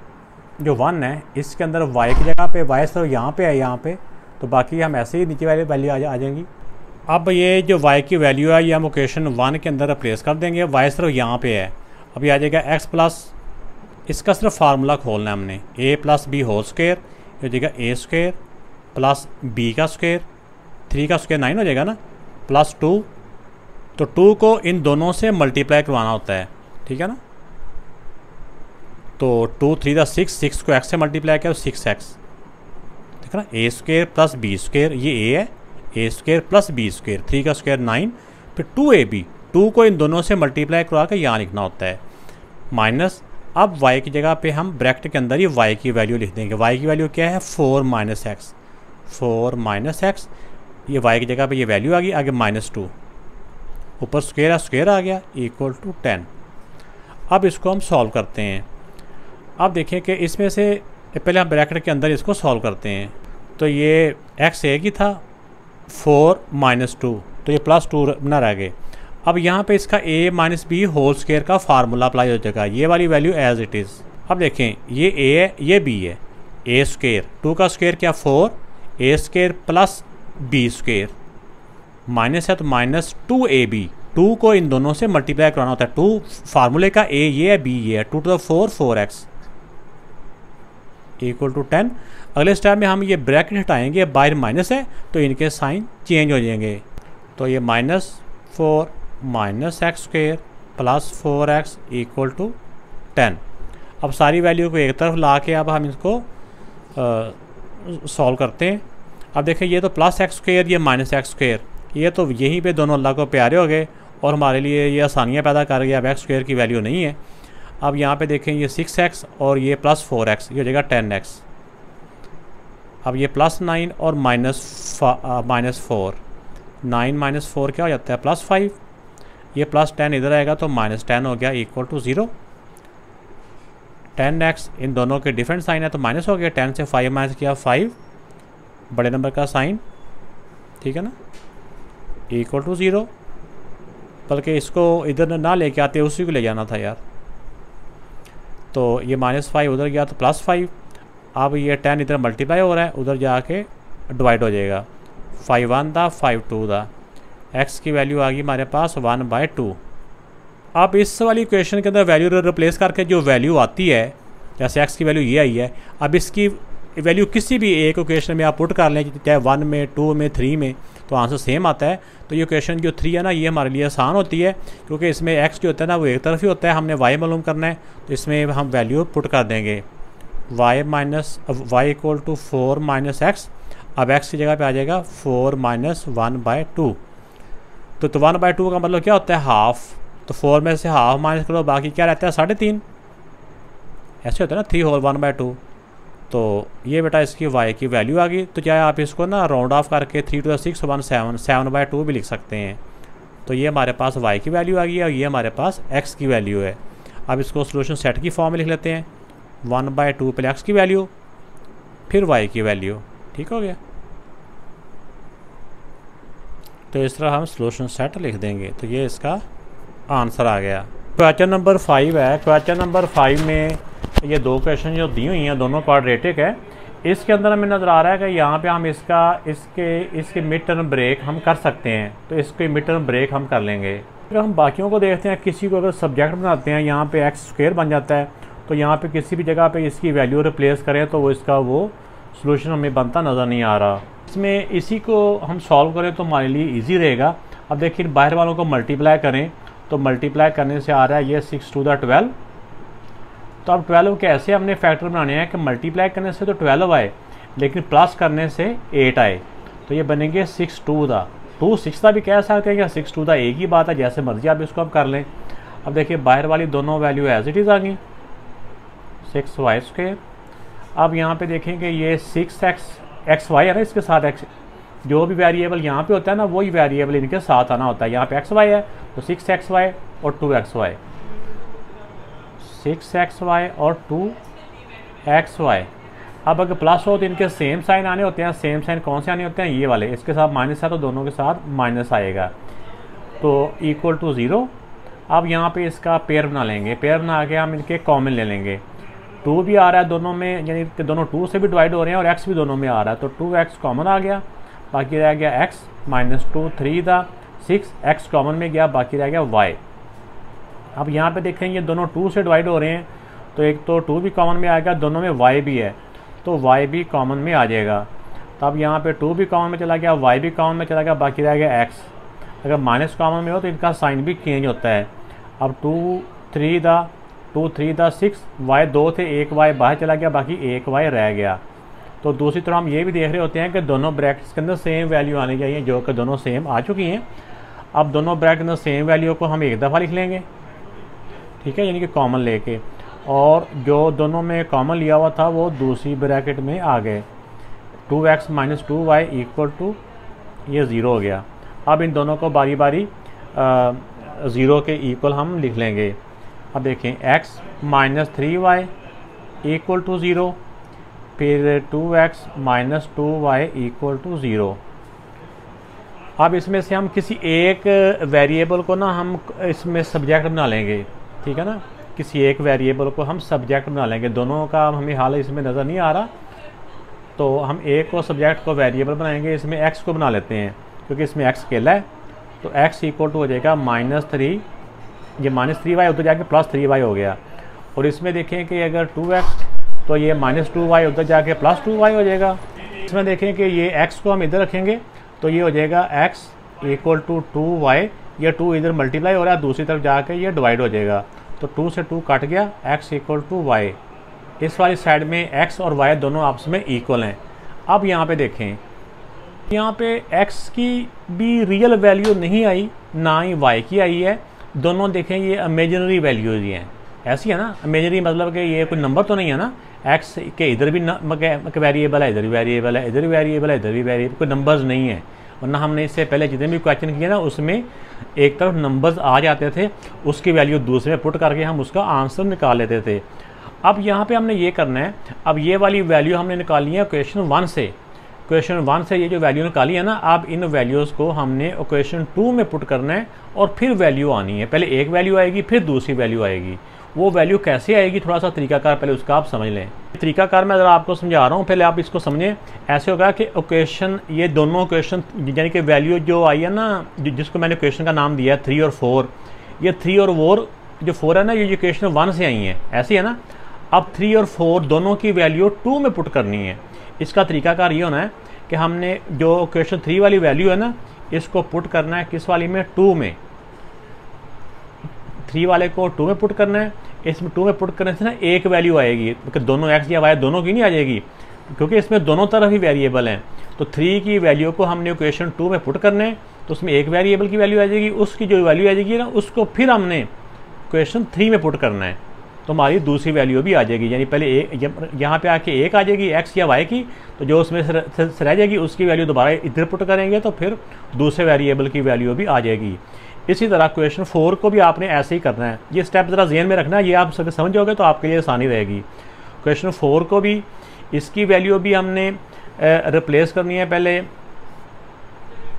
जो 1 है इसके अंदर y की जगह पे y सिर्फ यहाँ पे है, यहाँ पे, तो बाकी हम ऐसे ही नीचे वाली वैल्यू आ जाएंगी। अब ये जो y की वैल्यू है ये हम इक्वेशन 1 के अंदर रिप्लेस कर देंगे, y सिर्फ यहाँ पे है। अब ये आ जाएगा x प्लस, इसका सिर्फ फार्मूला खोलना है हमने, a + b होल स्क्वायर, ये हो जाएगा a² प्लस b का स्क्वायर, 3 का स्क्वायर 9 हो जाएगा ना, +2। तो 2 को इन दोनों से मल्टीप्लाई करवाना होता है, ठीक है ना। तो 2 3 6 को x से मल्टीप्लाई किया तो 6x, ठीक है ना। a² + b², ये a है, a² + b², 3 का स्क्वायर 9, फिर 2ab, 2 को इन दोनों से मल्टीप्लाई करवा के यहाँ लिखना होता है, माइनस। अब y की जगह पे हम ब्रैकेट के अंदर ही y की वैल्यू लिख देंगे। y की वैल्यू क्या है 4 - x, 4 - x, ये y की जगह पे ये वैल्यू आ गई, आगे -2, ऊपर स्क्वायर है, स्क्वायर आ गया, = 10। अब इसको हम सॉल्व करते हैं। अब देखें कि इसमें से पहले हम ब्रैकेट के अंदर इसको सॉल्व करते हैं। तो ये x एक ही था, 4 - 2, तो ये +2 ना रह गए। अब यहाँ पे इसका a - b होल स्क्वायर का फार्मूला अप्लाई हो जाएगा, ये वाली वैल्यू एज इट इज़। अब देखें ये a है, ये b है, a², 2 का स्क्वायर क्या 4, a² + b², माइनस है तो -2ab, 2 को इन दोनों से मल्टीप्लाई कराना होता है। 2 फार्मूले का a ये है, b ये है, 2 to the 4 4x, equal to 10। अगले स्टेप में हम ये ब्रैकेट हटाएंगे, बाहर माइनस है तो इनके साइन चेंज हो जाएंगे। तो ये -4 minus X square plus 4x equal to 10। अब सारी वैल्यू को एक तरफ ला के अब हम इसको सॉल्व करते हैं। अब देखें ये तो प्लस एक्स स्क्वेयर, ये माइनस एक्स स्क्वेयर, ये तो यहीं पे दोनों अल्लाह को प्यारे हो गए और हमारे लिए ये आसानियाँ पैदा कर गया। अब एक्स स्क्वेयर की वैल्यू नहीं है। अब यहाँ पे देखें ये 6x और ये प्लस 4x, ये हो जाएगा 10x। अब ये +9 और -4, 9 - 4 क्या हो जाता है +5, ये +10 इधर आएगा तो -10 हो गया इक्वल टू 0। 10x इन दोनों के डिफरेंट साइन है तो माइनस हो गया, 10 से 5 माइनस किया 5, बड़े नंबर का साइन, ठीक है ना, इक्वल टू 0। बल्कि इसको इधर ना लेके आते, उसी को ले जाना था यार। तो ये -5 उधर गया तो +5। अब ये 10 इधर मल्टीप्लाई हो रहा है, उधर जाके डिवाइड हो जाएगा। 5 1 था, 5 2 था। x की वैल्यू आ गई हमारे पास 1/2। अब इस वाली इक्वेशन के अंदर वैल्यू रिप्लेस करके जो वैल्यू आती है, जैसे x की वैल्यू ये आई है, अब इसकी वैल्यू किसी भी एक इक्वेशन में आप पुट कर लें, चाहे 1 में, 2 में, 3 में, तो आंसर सेम आता है। तो ये इक्वेशन जो 3 है ना, ये हमारे लिए आसान होती है क्योंकि इसमें x जो होता है ना वो एक तरफ ही होता है, हमने y मालूम करना है तो इसमें हम वैल्यू पुट कर देंगे। y equal to 4 - x। अब x की जगह पे आ जाएगा 4 - 1/2। तो 1/2 का मतलब क्या होता है हाफ। तो 4 में से हाफ माइनस करो, बाकी क्या रहता है 3.5। ऐसे होता है ना 3 होल 1/2। तो ये बेटा इसकी y की वैल्यू आ गई। तो चाहे आप इसको ना राउंड ऑफ करके 3 to the 6 17 7/2 भी लिख सकते हैं। तो ये हमारे पास y की वैल्यू आ गई है और ये हमारे पास x की वैल्यू है। अब इसको सोल्यूशन सेट की फॉर्म में लिख लेते हैं, 1/2 पहले x की वैल्यू फिर y की वैल्यू, ठीक हो गया। तो इस तरह हम सोल्यूशन सेट लिख देंगे। तो ये इसका आंसर आ गया। क्वेश्चन नंबर 5 है। क्वेश्चन नंबर 5 में ये दो क्वेश्चन जो दी हुई हैं दोनों क्वाड्रेटिक है। इसके अंदर हमें नज़र आ रहा है कि यहाँ पे हम इसके मिड टर्म ब्रेक हम कर सकते हैं, तो इसके मिड टर्म ब्रेक हम कर लेंगे। फिर हम बाकियों को देखते हैं। किसी को अगर सब्जेक्ट बनाते हैं, यहाँ पे एक्स स्क्वायर बन जाता है, तो यहाँ पे किसी भी जगह पे इसकी वैल्यू रिप्लेस करें तो वो इसका वो सोल्यूशन हमें बनता नज़र नहीं आ रहा। इसमें इसी को हम सॉल्व करें तो हमारे लिए ईजी रहेगा। अब देखिए बाहर वालों को मल्टीप्लाई करें तो मल्टीप्लाई करने से आ रहा है ये 6 to the 12। तो अब 12 कैसे हमने फैक्टर बनाने हैं कि मल्टीप्लाई करने से तो 12 आए लेकिन प्लस करने से 8 आए। तो ये बनेंगे 6 to the 2 6 भी कह सकते हैं, या 6 to the एक ही बात है, जैसे मर्जी आप इसको अब कर लें। अब देखिए बाहर वाली दोनों वैल्यू एज इट इज़ आ गई, 6y²। अब यहाँ पे देखेंगे ये 6xy है ना, इसके साथ x जो भी वेरिएबल यहाँ पे होता है ना वही वेरिएबल इनके साथ आना होता है। यहाँ पे xy है तो 6xy और 2xy, 6xy और 2xy। अब अगर प्लस हो तो इनके सेम साइन आने होते हैं। सेम साइन कौन से आने होते हैं, ये वाले। इसके साथ माइनस है तो दोनों के साथ माइनस आएगा, तो इक्वल टू 0। अब यहाँ पे इसका पेयर बना लेंगे। पेयर बना के हम इनके कॉमन ले लेंगे। 2 भी आ रहा है दोनों में, यानी कि दोनों 2 से भी डिवाइड हो रहे हैं और x भी दोनों में आ रहा है, तो 2x कॉमन आ गया, बाकी रह गया x -2 3 था, 6x कॉमन में गया, बाकी रह गया y। अब यहाँ पे देखें ये दोनों 2 से डिवाइड हो रहे हैं, तो एक तो 2 भी कॉमन में आएगा, दोनों में y भी है तो y भी कॉमन में आ जाएगा। तो अब यहाँ पे 2 भी कॉमन में चला गया, y भी कॉमन में चला गया, बाकी रह गया x। अगर माइनस कॉमन में हो तो इनका साइन भी चेंज होता है। अब 2 3 था 6, y 2 थे, एक y बाहर चला गया, बाकी एक y रह गया। तो दूसरी तरफ हम ये भी देख रहे होते हैं कि दोनों ब्रैकेट्स के अंदर सेम वैल्यू आनी चाहिए, जो कि दोनों सेम आ चुकी हैं। अब दोनों ब्रैकेट के अंदर सेम वैल्यू को हम एक दफ़ा लिख लेंगे, ठीक है, यानी कि कॉमन लेके, और जो दोनों में कॉमन लिया हुआ था वो दूसरी ब्रैकेट में आ गए। 2x - 2y इक्वल टू ये 0 हो गया। अब इन दोनों को बारी बारी 0 के इक्वल हम लिख लेंगे। अब देखें x - 3y इक्वल टू 0, फिर 2x - 2y इक्वल टू 0। अब इसमें से हम किसी एक वेरिएबल को ना हम इसमें सब्जेक्ट बना लेंगे, ठीक है ना, किसी एक वेरिएबल को हम सब्जेक्ट बना लेंगे। दोनों का हमें हाल इसमें नज़र नहीं आ रहा, तो हम एक को सब्जेक्ट को वेरिएबल बनाएंगे। इसमें x को बना लेते हैं क्योंकि इसमें x अकेला है, तो x इक्वल टू हो जाएगा -3, ये -3y उधर जाके +3y हो गया। और इसमें देखें कि अगर 2x तो ये -2y उधर जाके +2y हो जाएगा। इसमें देखें कि ये x को हम इधर रखेंगे तो ये हो जाएगा x = 2y, ये 2 इधर मल्टीप्लाई हो रहा है, दूसरी तरफ जाके ये डिवाइड हो जाएगा, तो 2 से 2 कट गया, x = y। इस वाली साइड में x और y दोनों आपस में इक्वल हैं। अब यहाँ पे देखें, यहाँ पे x की भी रियल वैल्यू नहीं आई, ना ही y की आई है, दोनों देखें ये इमेजिनरी वैल्यूज ही हैं। ऐसी है ना, इमेजिनरी मतलब कि ये कोई नंबर तो नहीं है ना, x के इधर भी वेरिएबल है, इधर भी वेरिएबल है, इधर भी वेरिएबल है, इधर भी वेरिएबल, कोई नंबर्स नहीं है। वरना हमने इससे पहले जितने भी क्वेश्चन किए ना उसमें एक तरफ नंबर्स आ जाते थे, उसकी वैल्यू दूसरे में पुट करके हम उसका आंसर निकाल लेते थे। अब यहाँ पे हमने ये करना है, अब ये वाली वैल्यू हमने निकाली है क्वेश्चन 1 से। क्वेश्चन 1 से ये जो वैल्यू निकाली है ना, अब इन वैल्यूज़ को हमने क्वेश्चन 2 में पुट करना है और फिर वैल्यू आनी है। पहले एक वैल्यू आएगी, फिर दूसरी वैल्यू आएगी। वो वैल्यू कैसे आएगी, थोड़ा सा तरीकाकार पहले उसका आप समझ लें। तरीकाकार मैं ज़रा आपको समझा रहा हूँ, पहले आप इसको समझें। ऐसे होगा कि क्वेश्चन, ये दोनों क्वेश्चन यानी कि वैल्यू जो आई है ना, जिसको मैंने क्वेश्चन का नाम दिया है 3 और 4, ये 3 और 4 जो 4 है ना, ये क्वेश्चन 1 से आई हैं, ऐसी है ना। अब 3 और 4 दोनों की वैल्यू 2 में पुट करनी है। इसका तरीकाकार ये होना है कि हमने जो क्वेश्चन 3 वाली वैल्यू है ना, इसको पुट करना है किस वाली में, 2 में। 3 वाले को 2 में पुट करना है। इसमें 2 में पुट करने से ना एक वैल्यू आएगी, क्योंकि दोनों x या y दोनों की नहीं आ जाएगी, क्योंकि इसमें दोनों तरफ ही वेरिएबल हैं। तो 3 की वैल्यू को हमने क्वेश्चन 2 में पुट करना है, तो उसमें एक वेरिएबल की वैल्यू आ जाएगी, उसकी जो वैल्यू आ जाएगी ना उसको फिर हमने क्वेश्चन 3 में पुट करना है, तो हमारी दूसरी वैल्यू भी आ जाएगी। यानी पहले यहाँ पे आके एक आ जाएगी x या y की, तो जो उसमें से रह जाएगी उसकी वैल्यू दोबारा इधर पुट करेंगे तो फिर दूसरे वेरिएबल की वैल्यू भी आ जाएगी। इसी तरह क्वेश्चन 4 को भी आपने ऐसे ही करना है। ये स्टेप ज़रा ज़हन में रखना है, ये आप सब समझ जाओगे तो आपके लिए आसानी रहेगी। क्वेश्चन 4 को भी इसकी वैल्यू भी हमने रिप्लेस करनी है पहले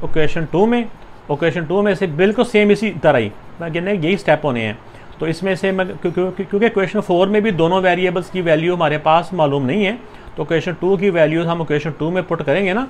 क्वेश्चन 2 में, और क्वेश्चन 2 में से बिल्कुल सेम इसी तरह ही यही स्टेप होने हैं। तो इसमें से मैं क्योंकि क्वेश्चन 4 में भी दोनों वेरिएबल्स की वैल्यू हमारे पास मालूम नहीं है, तो क्वेश्चन 2 की वैल्यूज हम क्वेश्चन 2 में पुट करेंगे ना,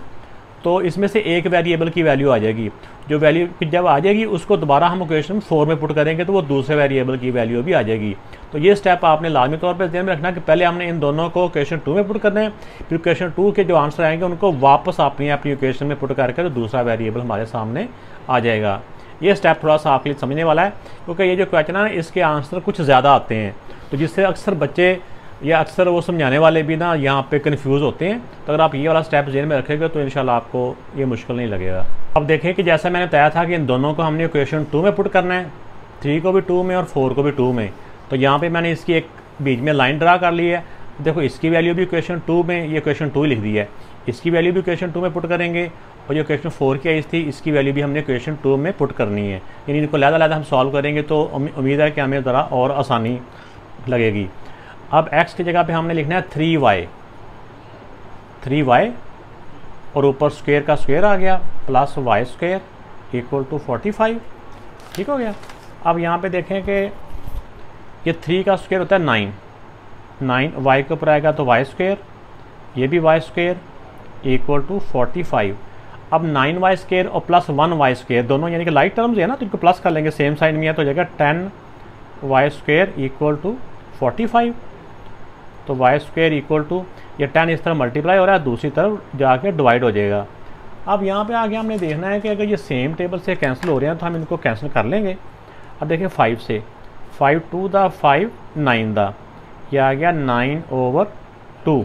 तो इसमें से एक वेरिएबल की वैल्यू आ जाएगी। जो वैल्यू जब आ जाएगी उसको दोबारा हम क्वेश्चन 4 में पुट करेंगे तो वो दूसरे वेरिएबल की वैल्यू भी आ जाएगी। तो ये स्टेप आपने लाजमी तौर पर ध्यान में रखना कि पहले हमने इन दोनों को क्वेश्चन 2 में पुट करना है, फिर क्वेश्चन 2 के जो आंसर आएंगे उनको वापस अपनी क्वेश्चन में पुट करके तो दूसरा वेरिएबल हमारे सामने आ जाएगा। ये स्टेप थोड़ा सा आपके लिए समझने वाला है, क्योंकि ये जो क्वेश्चन है ना इसके आंसर कुछ ज़्यादा आते हैं, तो जिससे अक्सर बच्चे या अक्सर वो समझाने वाले भी ना यहाँ पे कंफ्यूज होते हैं। तो अगर आप ये वाला स्टेप ज़हन में रखेंगे तो इंशाल्लाह आपको ये मुश्किल नहीं लगेगा। अब देखें कि जैसा मैंने बताया था कि इन दोनों को हमने क्वेश्चन 2 में पुट करना है, 3 को भी 2 में और 4 को भी 2 में। तो यहाँ पे मैंने इसकी एक बीच में लाइन ड्रा कर ली है। देखो इसकी वैल्यू भी क्वेश्चन 2 में, ये क्वेश्चन 2 लिख दी है, इसकी वैल्यू भी क्वेश्चन 2 में पुट करेंगे, और जो क्वेश्चन 4 की आई थी इसकी वैल्यू भी हमने क्वेश्चन 2 में पुट करनी है। यानी इनको लहदा हम सॉल्व करेंगे तो उम्मीद है कि हमें ज़रा और आसानी लगेगी। अब x की जगह पे हमने लिखना है 3y और ऊपर स्क्वायर का स्क्वायर आ गया प्लस y² = 45। ठीक हो गया। अब यहाँ पे देखें कि ये 3 का स्क्वायर होता है 9 y के ऊपर आएगा तो y², ये भी y² = 45। अब 9y² और प्लस 1y² दोनों यानी कि लाइक टर्म्स है ना, तो इनको प्लस कर लेंगे, सेम साइन में है तो हो जाएगा 10y² = 45। तो y² ये 10 इस तरह मल्टीप्लाई हो रहा है, दूसरी तरफ जाके डिवाइड हो जाएगा। अब यहाँ पे आगे हमने देखना है कि अगर ये सेम टेबल से कैंसिल हो रहे हैं तो हम इनको कैंसिल कर लेंगे। अब देखिए 5 से 5 2 दा 5 9 दा, ये आ गया 9/2।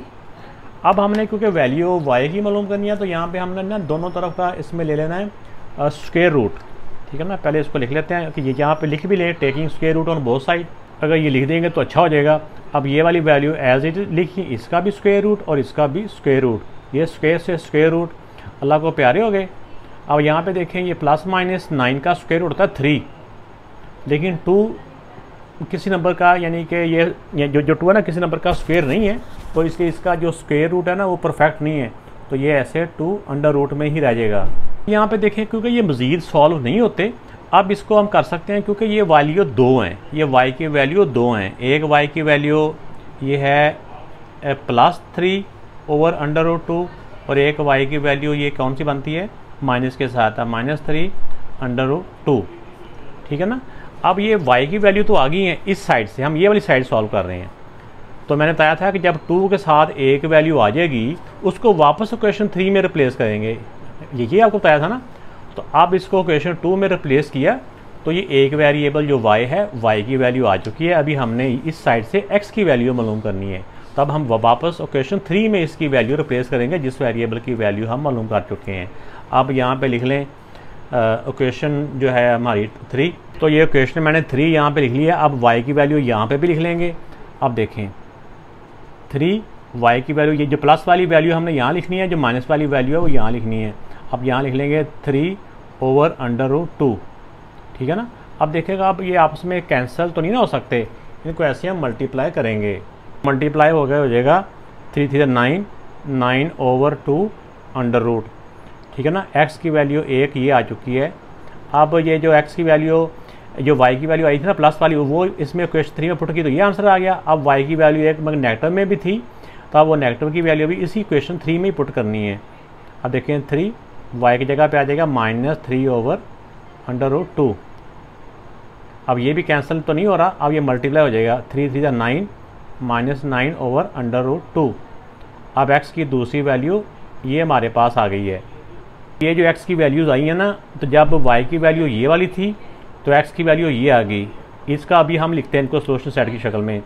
अब हमने क्योंकि वैल्यू y की मालूम करनी है तो यहाँ पे हमने ना दोनों तरफ का इसमें ले लेना है स्क्वायर रूट। ठीक है ना, पहले इसको लिख लेते हैं कि ये यहाँ पे लिख भी लें, taking square root on both side. अगर ये लिख देंगे तो अच्छा हो जाएगा। अब ये वाली वैल्यू एज इट लिखी, इसका भी स्क्वायर रूट और इसका भी स्क्वायर रूट, ये स्क्वायर से स्क्वायर रूट अल्लाह को प्यारे हो गए। अब यहाँ पे देखें ये प्लस माइनस 9 का स्क्वायर रूट होता है 3, लेकिन 2 किसी नंबर का यानी कि ये जो 2 है ना किसी नंबर का स्क्वायर नहीं है, तो इसलिए इसका जो स्क्वायर रूट है ना वो परफेक्ट नहीं है, तो ये ऐसे 2√रूट में ही रह जाएगा। यहाँ पे देखें क्योंकि ये मज़ीद सॉल्व नहीं होते, अब इसको हम कर सकते हैं क्योंकि ये वैल्यू 2 हैं, ये y की वैल्यू 2 हैं। एक y की वैल्यू ये है +3/√2 और एक y की वैल्यू ये कौन सी बनती है, माइनस के साथ है -3/√2। ठीक है ना। अब ये y की वैल्यू तो आ गई है इस साइड से, हम ये वाली साइड सॉल्व कर रहे हैं। तो मैंने बताया था कि जब 2 के साथ एक वैल्यू आ जाएगी उसको वापस इक्वेशन 3 में रिप्लेस करेंगे, ये आपको बताया था ना। तो अब इसको इक्वेशन 2 में रिप्लेस किया तो ये एक वेरिएबल जो y है y की वैल्यू आ चुकी है। अभी हमने इस साइड से x की वैल्यू मालूम करनी है, तब हम वापस इक्वेशन 3 में इसकी वैल्यू रिप्लेस करेंगे जिस वेरिएबल की वैल्यू हम मालूम कर चुके हैं। अब यहाँ पे लिख लें इक्वेशन जो है हमारी 3, तो ये इक्वेशन मैंने 3 यहाँ पे लिख लिया। अब y की वैल्यू यहाँ पे भी लिख लेंगे। अब देखें 3 y की वैल्यू, ये जो प्लस वाली वैल्यू हमने यहाँ लिखनी है, जो माइनस वाली वैल्यू है वो यहाँ लिखनी है। अब यहाँ लिख लेंगे 3/√2, ठीक है ना। अब देखिएगा अब ये आपस में कैंसिल तो नहीं ना हो सकते, इनको ऐसे हम मल्टीप्लाई करेंगे। मल्टीप्लाई हो जाएगा 3 3 9, 9/2 ठीक है ना। x की वैल्यू 1 ये आ चुकी है। अब ये जो x की वैल्यू, जो y की वैल्यू आई थी ना प्लस वाली, वो इसमें क्वेश्चन 3 में पुट की तो ये आंसर आ गया। अब y की वैल्यू 1 मगर नेगेटिव में भी थी, तो अब वो नेगेटिव की वैल्यू भी इसी क्वेश्चन 3 में ही पुट करनी है। अब देखें 3 y की जगह पे आ जाएगा -3/√2। अब ये भी कैंसिल तो नहीं हो रहा, अब ये मल्टीप्लाई हो जाएगा 3 3 9, -9/√2। अब x की दूसरी वैल्यू ये हमारे पास आ गई है। ये जो x की वैल्यूज़ आई है ना, तो जब y की वैल्यू ये वाली थी तो x की वैल्यू ये आ गई। इसका अभी हम लिखते हैं इनको सोल्यूशन सेट की शक्ल में।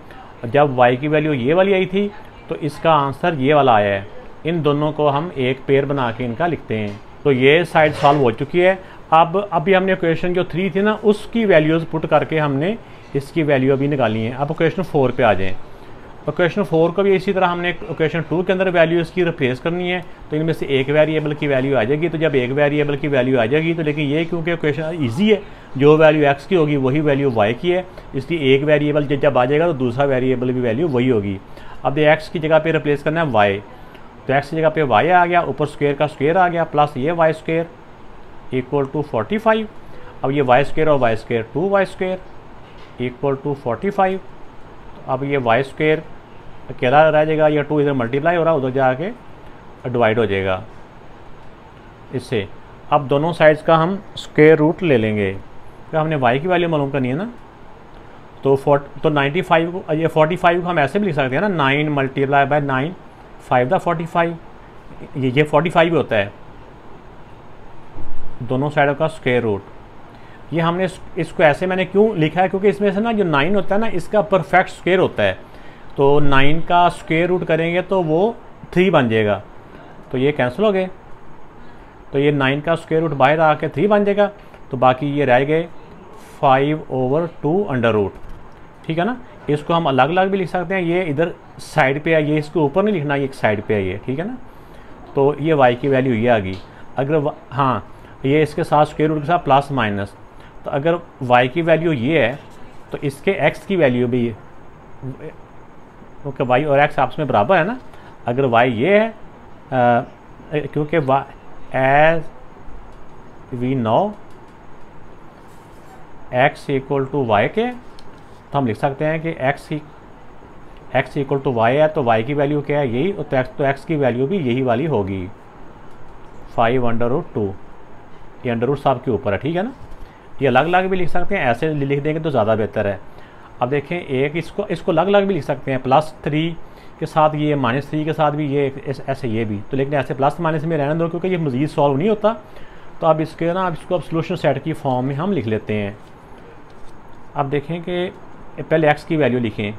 जब y की वैल्यू ये वाली आई थी तो इसका आंसर ये वाला आया है। इन दोनों को हम एक पेयर बना के इनका लिखते हैं। तो ये साइड सॉल्व हो चुकी है। अब अभी हमने इक्वेशन जो 3 थी ना उसकी वैल्यूज़ पुट करके हमने इसकी वैल्यू अभी निकाली है। अब इक्वेशन 4 पे आ जाएँ। इक्वेशन 4 को भी इसी तरह हमने इक्वेशन 2 के अंदर वैल्यू इसकी रिप्लेस करनी है, तो इनमें से एक वेरिएबल की वैल्यू आ जाएगी। तो जब एक वेरिएबल की वैल्यू आ जाएगी तो लेकिन ये क्योंकि इक्वेशन ईजी है, जो वैल्यू x की होगी वही वैल्यू y की है, इसलिए एक वेरिएबल जब आ जाएगा तो दूसरा वेरिएबल भी वैल्यू वही होगी। अब ये x की जगह पे रिप्लेस करना है y, तो x की जगह पे y आ गया, ऊपर स्क्वायर का स्क्वायर आ गया, प्लस ये y स्क्वायर इक्वल टू 45। अब ये y स्क्वायर और y square 2y square equal to 45। अब ये y स्क्वायर अकेला रह जाएगा, या 2 इधर मल्टीप्लाई हो रहा है उधर जाके डिवाइड हो जाएगा इससे। अब दोनों साइड्स का हम स्क्वायर रूट ले लेंगे, तो हमने y की वैल्यू मालूम करनी है ना। तो 95 को, ये 45 को हम ऐसे भी लिख सकते हैं ना, 9 मल्टीप्लाई बाय 9 5 45, ये 45 भी होता है दोनों साइडों का स्क्वायर रूट। ये हमने इसको ऐसे मैंने क्यों लिखा है, क्योंकि इसमें से ना जो 9 होता है ना इसका परफेक्ट स्क्वायर होता है, तो 9 का स्क्वायर रूट करेंगे तो वो 3 बन जाएगा, तो ये कैंसिल हो गए। तो ये 9 का स्क्वायर रूट बाहर आके 3 बन जाएगा, तो बाकी ये रह गए 5/2 ठीक है ना। इसको हम अलग अलग भी लिख सकते हैं, ये इधर साइड पे है, ये इसके ऊपर नहीं लिखना, ये एक साइड पे है ये, ठीक है ना। तो ये y की वैल्यू ये आ गई। अगर हाँ ये इसके साथ स्क्वायर रूट के साथ प्लस माइनस, तो अगर y की वैल्यू ये है तो इसके x की वैल्यू भी है, क्योंकि y और x आपस में बराबर है ना। अगर y ये है क्योंकि as we know x equal to y के, तो हम लिख सकते हैं कि x इक्वल टू y है, तो y की वैल्यू क्या है यही, तो x की वैल्यू भी यही वाली होगी 5/2। ये अंडर रूट साहब के ऊपर है, ठीक है ना। ये अलग अलग भी लिख सकते हैं, ऐसे लिख देंगे तो ज़्यादा बेहतर है। अब देखें एक इसको अलग अलग भी लिख सकते हैं, +3 के साथ ये, -3 के साथ भी ये, ऐसे ये भी, तो लेकिन ऐसे प्लस माइनस में रहने दो क्योंकि ये मज़ीद सॉल्व नहीं होता। तो अब इसके ना, अब इसको अब सोल्यूशन सेट की फॉर्म में हम लिख लेते हैं। अब देखें कि पहले x की वैल्यू लिखें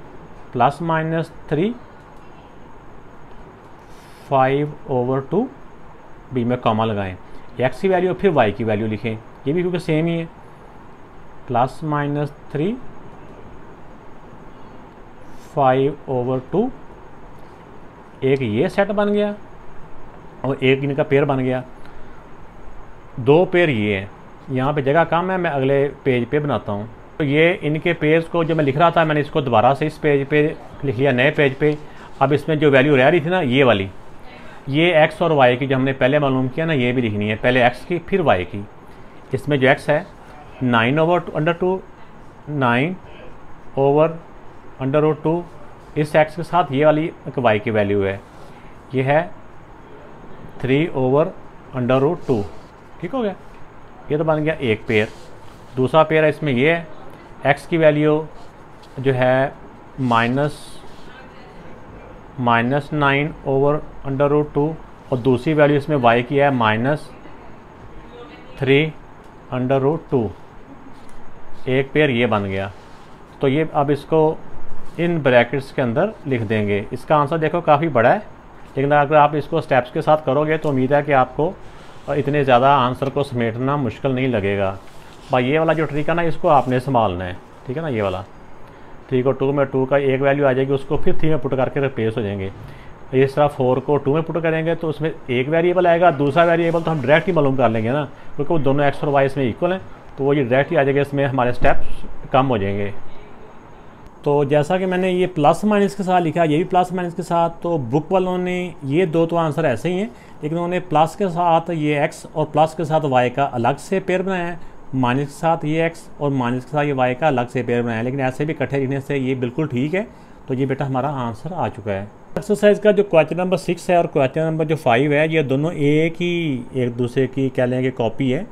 +-3 5/2, बी में कॉमा लगाएं, x की वैल्यू फिर y की वैल्यू लिखें, ये भी क्योंकि सेम ही है, +-3 5/2। एक ये सेट बन गया और एक इनका पेयर बन गया, 2 पेयर ये हैं। यहाँ पे जगह कम है, मैं अगले पेज पे बनाता हूँ। तो ये इनके पेयर्स को जो मैं लिख रहा था मैंने इसको दोबारा से इस पेज पे लिख लिया, नए पेज पे। अब इसमें जो वैल्यू रह रही थी ना ये वाली, ये x और y की जो हमने पहले मालूम किया ना, ये भी लिखनी है, पहले x की फिर y की। इसमें जो x है 9/2, 9/2, इस x के साथ ये वाली y की वैल्यू है, ये है 3/2, ठीक हो गया। ये तो बन गया एक पेयर। दूसरा पेयर है इसमें ये है, x की वैल्यू जो है -9/√2 और दूसरी वैल्यू इसमें y की है -3/√2। एक पेयर ये बन गया। तो ये अब इसको इन ब्रैकेट्स के अंदर लिख देंगे। इसका आंसर देखो काफ़ी बड़ा है, लेकिन अगर आप इसको स्टेप्स के साथ करोगे तो उम्मीद है कि आपको इतने ज़्यादा आंसर को समेटना मुश्किल नहीं लगेगा। भाई ये वाला जो ट्रिक है ना, इसको आपने संभालना है, ठीक है ना। ये वाला 3 को 2 में 2 का एक वैल्यू आ जाएगी, उसको फिर 3 में पुट करके रिप्लेस हो जाएंगे। इस तरह 4 को 2 में पुट करेंगे तो उसमें एक वेरिएबल आएगा, दूसरा वेरिएबल तो हम डायरेक्ट ही मालूम कर लेंगे ना, क्योंकि वो दोनों एक्स और वाई इसमें इक्वल हैं, तो वो ये डायरेक्ट ही आ जाएगा, इसमें हमारे स्टेप्स कम हो जाएंगे। तो जैसा कि मैंने ये प्लस माइनस के साथ लिखा, ये भी प्लस माइनस के साथ, तो बुक वालों ने ये दो तो आंसर ऐसे ही हैं, लेकिन उन्होंने प्लस के साथ ये एक्स और प्लस के साथ वाई का अलग से पेयर बनाया है, माइनस के साथ ये एक्स और माइनस के साथ ये वाई का अलग से पेयर बनाया है, लेकिन ऐसे भी इकट्ठे लिखने से ये बिल्कुल ठीक है। तो ये बेटा हमारा आंसर आ चुका है। एक्सरसाइज का जो क्वेश्चन नंबर 6 है और क्वेश्चन नंबर जो 5 है, ये दोनों एक दूसरे की कह लेंगे कॉपी है,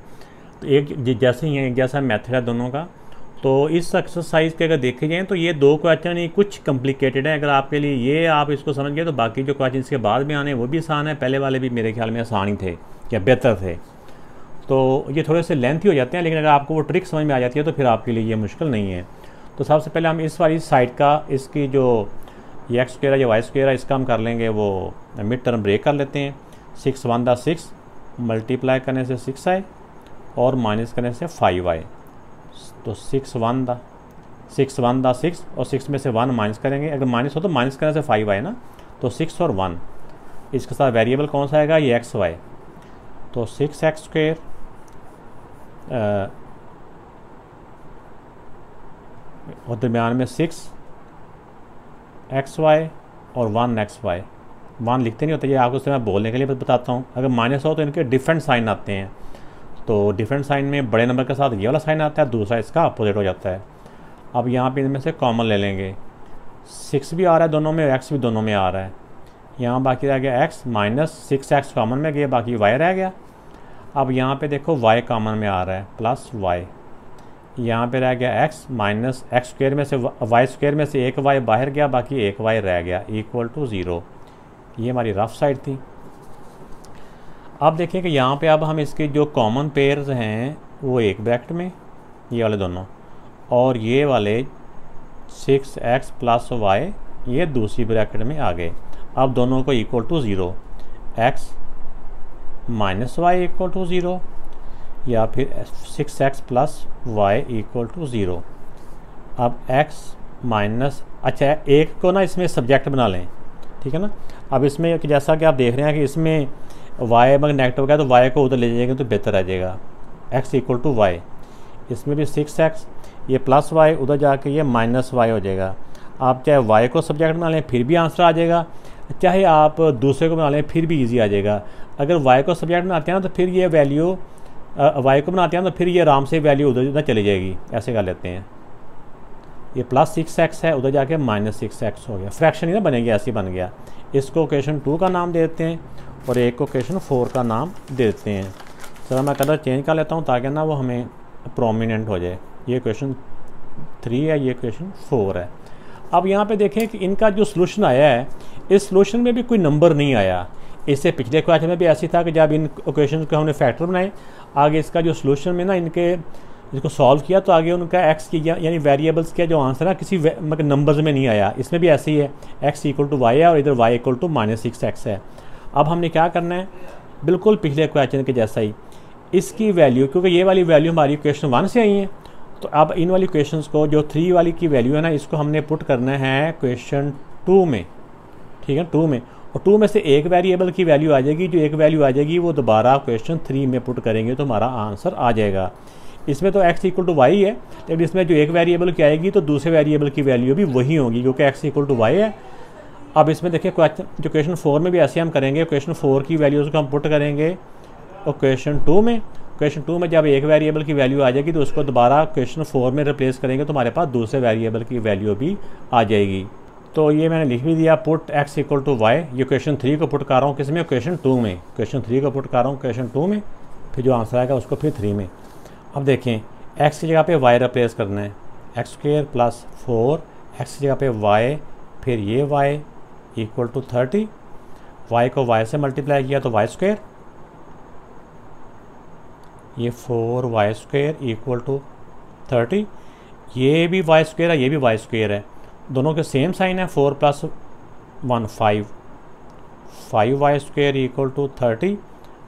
तो एक जैसे ही है, एक जैसा मेथड है दोनों का। तो इस एक्सरसाइज के अगर देखे जाएँ तो ये दो क्वेश्चन ही कुछ कॉम्प्लिकेटेड है। अगर आपके लिए ये आप इसको समझ गए तो बाकी जो क्वेश्चन इसके बाद में आने वो भी आसान है। पहले वाले भी मेरे ख्याल में आसान ही थे या बेहतर थे। तो ये थोड़े से लेंथी हो जाते हैं, लेकिन अगर आपको वो ट्रिक समझ में आ जाती है तो फिर आपके लिए ये मुश्किल नहीं है। तो सबसे पहले हम इस वाली साइड का, इसकी जो ये एक्स स्क्वायर है या वाई स्क्वायर है, इसका हम कर लेंगे वो मिड टर्म ब्रेक कर लेते हैं। 6 1 दा 6 मल्टीप्लाई करने से 6 आए और माइनस करने से 5 आए। तो 6 1 दा 6 और 6 में से 1 माइनस करेंगे, अगर माइनस हो तो माइनस करने से 5 आए ना, तो 6 और 1। इसके साथ वेरिएबल कौन सा आएगा, ये एक्स वाई। तो 6x स्क्वायर और दरमियान में 6xy और 1xy। 1 लिखते नहीं होते, ये आपको मैं बोलने के लिए बताता हूँ। अगर माइनस हो तो इनके डिफरेंट साइन आते हैं, तो डिफरेंट साइन में बड़े नंबर के साथ ये वाला साइन आता है, दूसरा इसका अपोजिट हो जाता है। अब यहाँ पे इनमें से कॉमन ले लेंगे, 6 भी आ रहा है दोनों में, x भी दोनों में आ रहा है। यहाँ बाकी रह गया x माइनस 6x कॉमन में गया, बाकी y रह गया। अब यहाँ पे देखो y कॉमन में आ रहा है प्लस y, यहाँ पे रह गया x माइनस x स्क्वायर में से y स्क्वायर में से एक y बाहर गया, बाकी एक y रह गया इक्वल टू 0। ये हमारी रफ साइड थी। अब देखिए कि यहाँ पे अब हम इसके जो कॉमन पेयर्स हैं वो एक ब्रैकेट में, ये वाले दोनों, और ये वाले 6x प्लस y ये दूसरी ब्रैकेट में आ गए। अब दोनों को equal to 0, x minus Y equal to 0 या फिर 6x plus Y equal to 0। अब x माइनस, अच्छा एक को ना इसमें सब्जेक्ट बना लें, ठीक है ना। अब इसमें जैसा कि आप देख रहे हैं कि इसमें y अगर नेगेटिव गया तो y को उधर ले जाएंगे तो बेहतर आ जाएगा, x इक्वल टू वाई। इसमें भी 6x, ये प्लस y, उधर जाके ये माइनस y हो जाएगा। आप चाहे y को सब्जेक्ट बना लें फिर भी आंसर आ जाएगा, चाहे आप दूसरे को बना लें फिर भी इजी आ जाएगा। अगर y को सब्जेक्ट बनाते हैं ना तो फिर ये वैल्यू y को बनाते हैं तो फिर ये आराम से वैल्यू उधर चली जाएगी। ऐसे कर लेते हैं, ये प्लस 6x है, उधर जाके माइनस 6x हो गया, फ्रैक्शन ही ना बनेगी, ऐसे बन गया। इसको क्वेश्चन 2 का नाम दे देते हैं और एक को क्वेश्चन 4 का नाम दे देते हैं। चलो मैं कलर चेंज कर लेता हूँ ताकि ना वो हमें प्रोमिनेंट हो जाए। ये क्वेश्चन 3 है, ये क्वेश्चन 4 है। अब यहाँ पे देखें कि इनका जो सलूशन आया है, इस सलूशन में भी कोई नंबर नहीं आया। इससे पिछले क्वेश्चन में भी ऐसी था कि जब इन क्वेश्चन को हमने फैक्टर बनाए, आगे इसका जो सलूशन में ना इनके इसको सॉल्व किया तो आगे उनका एक्स की यानी वेरिएबल्स का जो आंसर है किसी मतलब नंबर्स में नहीं आया। इसमें भी ऐसे ही है, एक्स इक्वल टू वाई है और इधर Y equal to minus 6x है। अब हमने क्या करना है, बिल्कुल पिछले क्वेश्चन के जैसा ही इसकी वैल्यू, क्योंकि ये वाली वैल्यू हमारी क्वेश्चन 1 से आई है, तो अब इन वाली क्वेश्चंस को जो 3 वाली की वैल्यू है ना, इसको हमने पुट करना है क्वेश्चन 2 में, ठीक है, 2 में। और 2 में से एक वेरिएबल की वैल्यू आ जाएगी, जो एक वैल्यू आ जाएगी वो दोबारा क्वेश्चन 3 में पुट करेंगे तो हमारा आंसर आ जाएगा। इसमें तो x इक्वल टू वाई है, लेकिन इसमें जो एक वेरिएबल की आएगी तो दूसरे वेरिएबल की वैल्यू भी वही होगी क्योंकि x इक्वल टू वाई है। अब इसमें देखिए जो क्वेश्चन 4 में भी ऐसे हम करेंगे, क्वेश्चन 4 की वैल्यूज़ को हम पुट करेंगे और क्वेश्चन 2 में, क्वेश्चन 2 में जब एक वेरिएबल की वैल्यू आ जाएगी तो उसको दोबारा क्वेश्चन 4 में रिप्लेस करेंगे तो हमारे पास दूसरे वेरिएबल की वैल्यू भी आ जाएगी। तो ये मैंने लिख भी दिया, put x equal to Y. ये क्वेश्चन 3 को पुट कर रहा हूँ किसमें, क्वेश्चन 2 में। क्वेश्चन 3 को पुट कर रहा हूँ क्वेश्चन 2 में, फिर जो आंसर आएगा उसको फिर 3 में। अब देखें x की जगह पे y रिप्लेस करना है, x स्क्वायर प्लस 4, x की जगह पे y, फिर ये y इक्वल टू 30, y को y से मल्टीप्लाई किया तो y स्क्वायर, ये 4y² इक्वल टू 30, ये भी y स्क्वायर है, ये भी y स्क्वायर है, दोनों के सेम साइन है, 4 + 1 5y² इक्वल टू 30।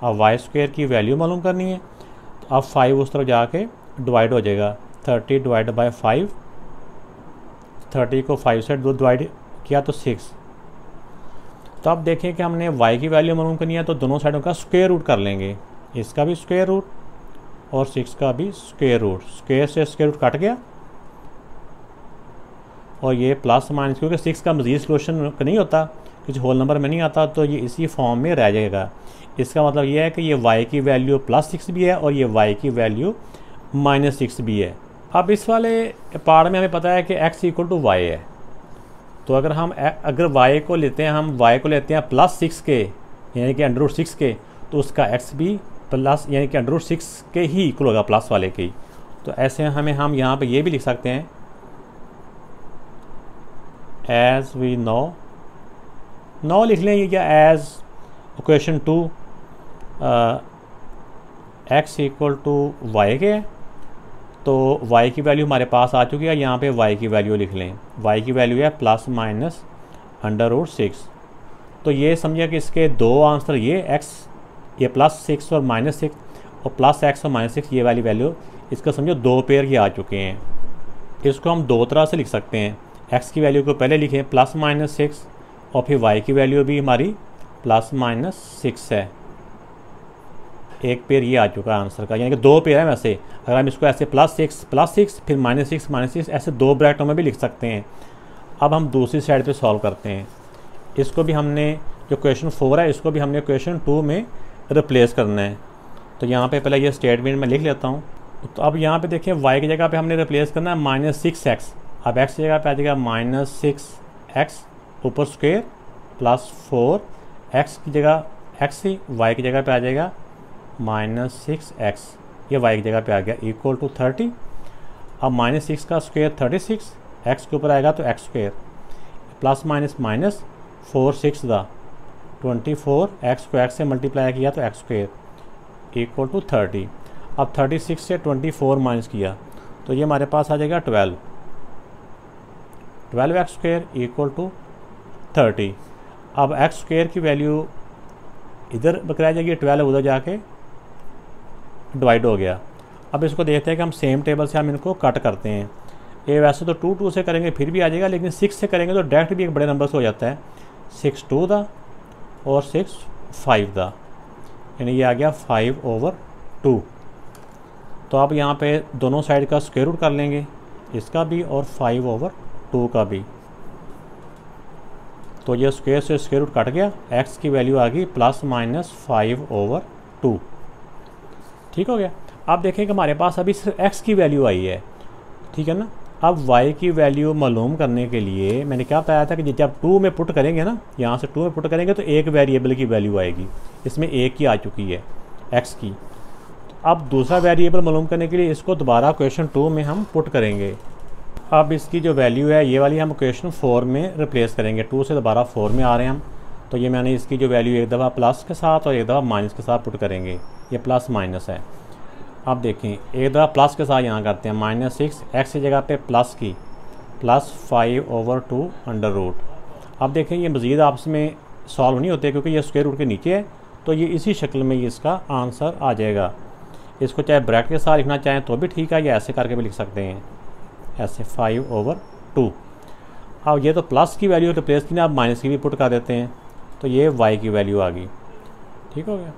अब y स्क्वायर की वैल्यू मालूम करनी है, तो अब 5 उस तरफ जाके डिवाइड हो जाएगा, 30 डिवाइड बाई 5, 30 को 5 से डिवाइड किया तो 6। तो अब देखें कि हमने y की वैल्यू मालूम करनी है, तो दोनों साइडों का स्क्वायर रूट कर लेंगे, इसका भी स्क्वायर रूट और 6 का भी स्क्वायर रूट, स्क्वायर से स्क्वायर रूट कट गया, और ये प्लस माइनस, क्योंकि 6 का मज़ीद सॉल्यूशन नहीं होता, कुछ होल नंबर में नहीं आता, तो ये इसी फॉर्म में रह जाएगा। इसका मतलब ये है कि ये y की वैल्यू +6 भी है और ये y की वैल्यू -6 भी है। अब इस वाले पार्ट में हमें पता है कि x इक्वल टू y है, तो अगर y को लेते हैं, हम y को लेते हैं +6 के, यानी कि √6 के, तो उसका x भी प्लस यानी कि √6 के ही इक्वल होगा, प्लस वाले के ही। तो ऐसे हम यहाँ पे ये भी लिख सकते हैं, एज वी नो लिख लेंगे क्या, as equation 2 x equal to y के, तो y की वैल्यू हमारे पास आ चुकी है, यहाँ पे y की वैल्यू लिख लें, y की वैल्यू है ±√6। तो ये समझिए कि इसके दो आंसर, ये x, ये +6 और -6, और +x और -6, ये वाली वैल्यू, इसका समझो दो पेयर ये आ चुके हैं। इसको हम दो तरह से लिख सकते हैं, x की वैल्यू को पहले लिखें +−6, और फिर y की वैल्यू भी हमारी +−6 है। एक पेयर ये आ चुका है आंसर का, यानी कि दो पेयर है। वैसे अगर हम इसको ऐसे +6 फिर -6 ऐसे दो ब्रैकेटों में भी लिख सकते हैं। अब हम दूसरी साइड पे सॉल्व करते हैं, इसको भी हमने जो क्वेश्चन 4 है, इसको भी हमने क्वेश्चन 2 में रिप्लेस करना है। तो यहाँ पे पहले ये स्टेटमेंट में लिख लेता हूँ। तो अब यहाँ पे देखिए y की जगह पे हमने रिप्लेस करना है -6x, अब x की जगह पे आ जाएगा -6x ऊपर स्क्वायर +4, x की जगह x ही, y की जगह पे आ जाएगा -6x, ये y की जगह पे आ गया, इक्वल टू 30। अब -6 का स्क्वायर 36, x के ऊपर आएगा तो x square, plus minus minus 4 6 दा 24, x को x से मल्टीप्लाई किया तो x स्क्वायर इक्वल टू 30। अब 36 से 24 माइनस किया तो ये हमारे पास आ जाएगा 12x स्क्वायर इक्वल टू 30। अब x स्क्वायर की वैल्यू इधर बकराया जाएगी, 12 उधर जाके डिवाइड हो गया। अब इसको देखते हैं कि हम सेम टेबल से हम इनको कट करते हैं। ये वैसे तो 2 2 से करेंगे फिर भी आ जाएगा, लेकिन 6 से करेंगे तो डायरेक्ट भी एक बड़े नंबर से हो जाता है, 6 2 दा और 6 5 दा, यानी ये आ गया 5/2। तो अब यहाँ पे दोनों साइड का स्क्वायर रूट कर लेंगे, इसका भी और 5/2 का भी। तो ये स्क्वायर से स्क्वायर रूट कट गया, x की वैल्यू आ गई +−5/2। ठीक हो गया। अब देखें कि हमारे पास अभी सिर्फ x की वैल्यू आई है, ठीक है ना। अब y की वैल्यू मालूम करने के लिए मैंने क्या बताया था कि जब 2 में पुट करेंगे ना, यहाँ से 2 में पुट करेंगे तो एक वेरिएबल की वैल्यू आएगी, इसमें एक ही आ चुकी है x की। अब दूसरा वेरिएबल मालूम करने के लिए इसको दोबारा क्वेश्चन 2 में हम पुट करेंगे। अब इसकी जो वैल्यू है ये वाली हम क्वेश्चन 4 में रिप्लेस करेंगे, 2 से दोबारा 4 में आ रहे हैं हम। तो ये मैंने इसकी जो वैल्यू एक दफ़ा प्लस के साथ और एक दफ़ा माइनस के साथ पुट करेंगे, ये प्लस माइनस है। अब देखें एक दफ़ा प्लस के साथ यहाँ करते हैं, -6 x की जगह पे प्लस की +5/2 अंडर रूट। अब देखें ये मज़ीद आपस में सॉल्व नहीं होते क्योंकि ये स्क्वायर रूट के नीचे है, तो ये इसी शक्ल में ये इसका आंसर आ जाएगा। इसको चाहे ब्रैकेट के साथ लिखना चाहें तो भी ठीक है, या ऐसे करके भी लिख सकते हैं, ऐसे 5/2। अब ये तो प्लस की वैल्यू रिप्लेस की ना, अब माइनस की भी पुट कर देते हैं, तो ये y की वैल्यू आ गई। ठीक हो गया।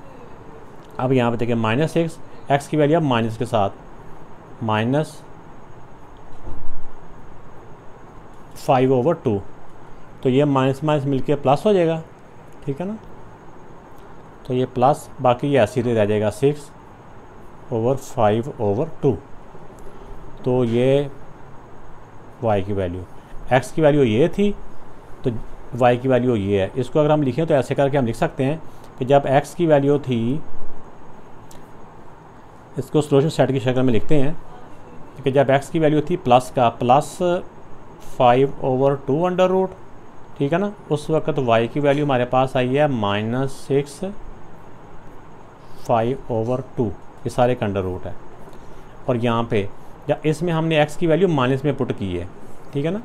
अब यहाँ पे देखिए -6 x की वैल्यू अब माइनस के साथ -5/2, तो ये माइनस माइनस मिलके प्लस हो जाएगा, ठीक है ना। तो ये प्लस, बाकी ये ऐसे ही रह जाएगा 6/5/2। तो ये y की वैल्यू, x की वैल्यू ये थी तो y की वैल्यू ये है। इसको अगर हम लिखें तो ऐसे करके हम लिख सकते हैं कि जब x की वैल्यू थी, इसको सॉल्यूशन सेट की शक्ल में लिखते हैं कि जब x की वैल्यू थी प्लस का +5/2 अंडर रूट ठीक है ना। उस वक्त y की वैल्यू हमारे पास आई है -6 5/2, ये सारे का अंडर रूट है। और यहाँ पे या इसमें हमने x की वैल्यू माइनस में पुट की है, ठीक है ना।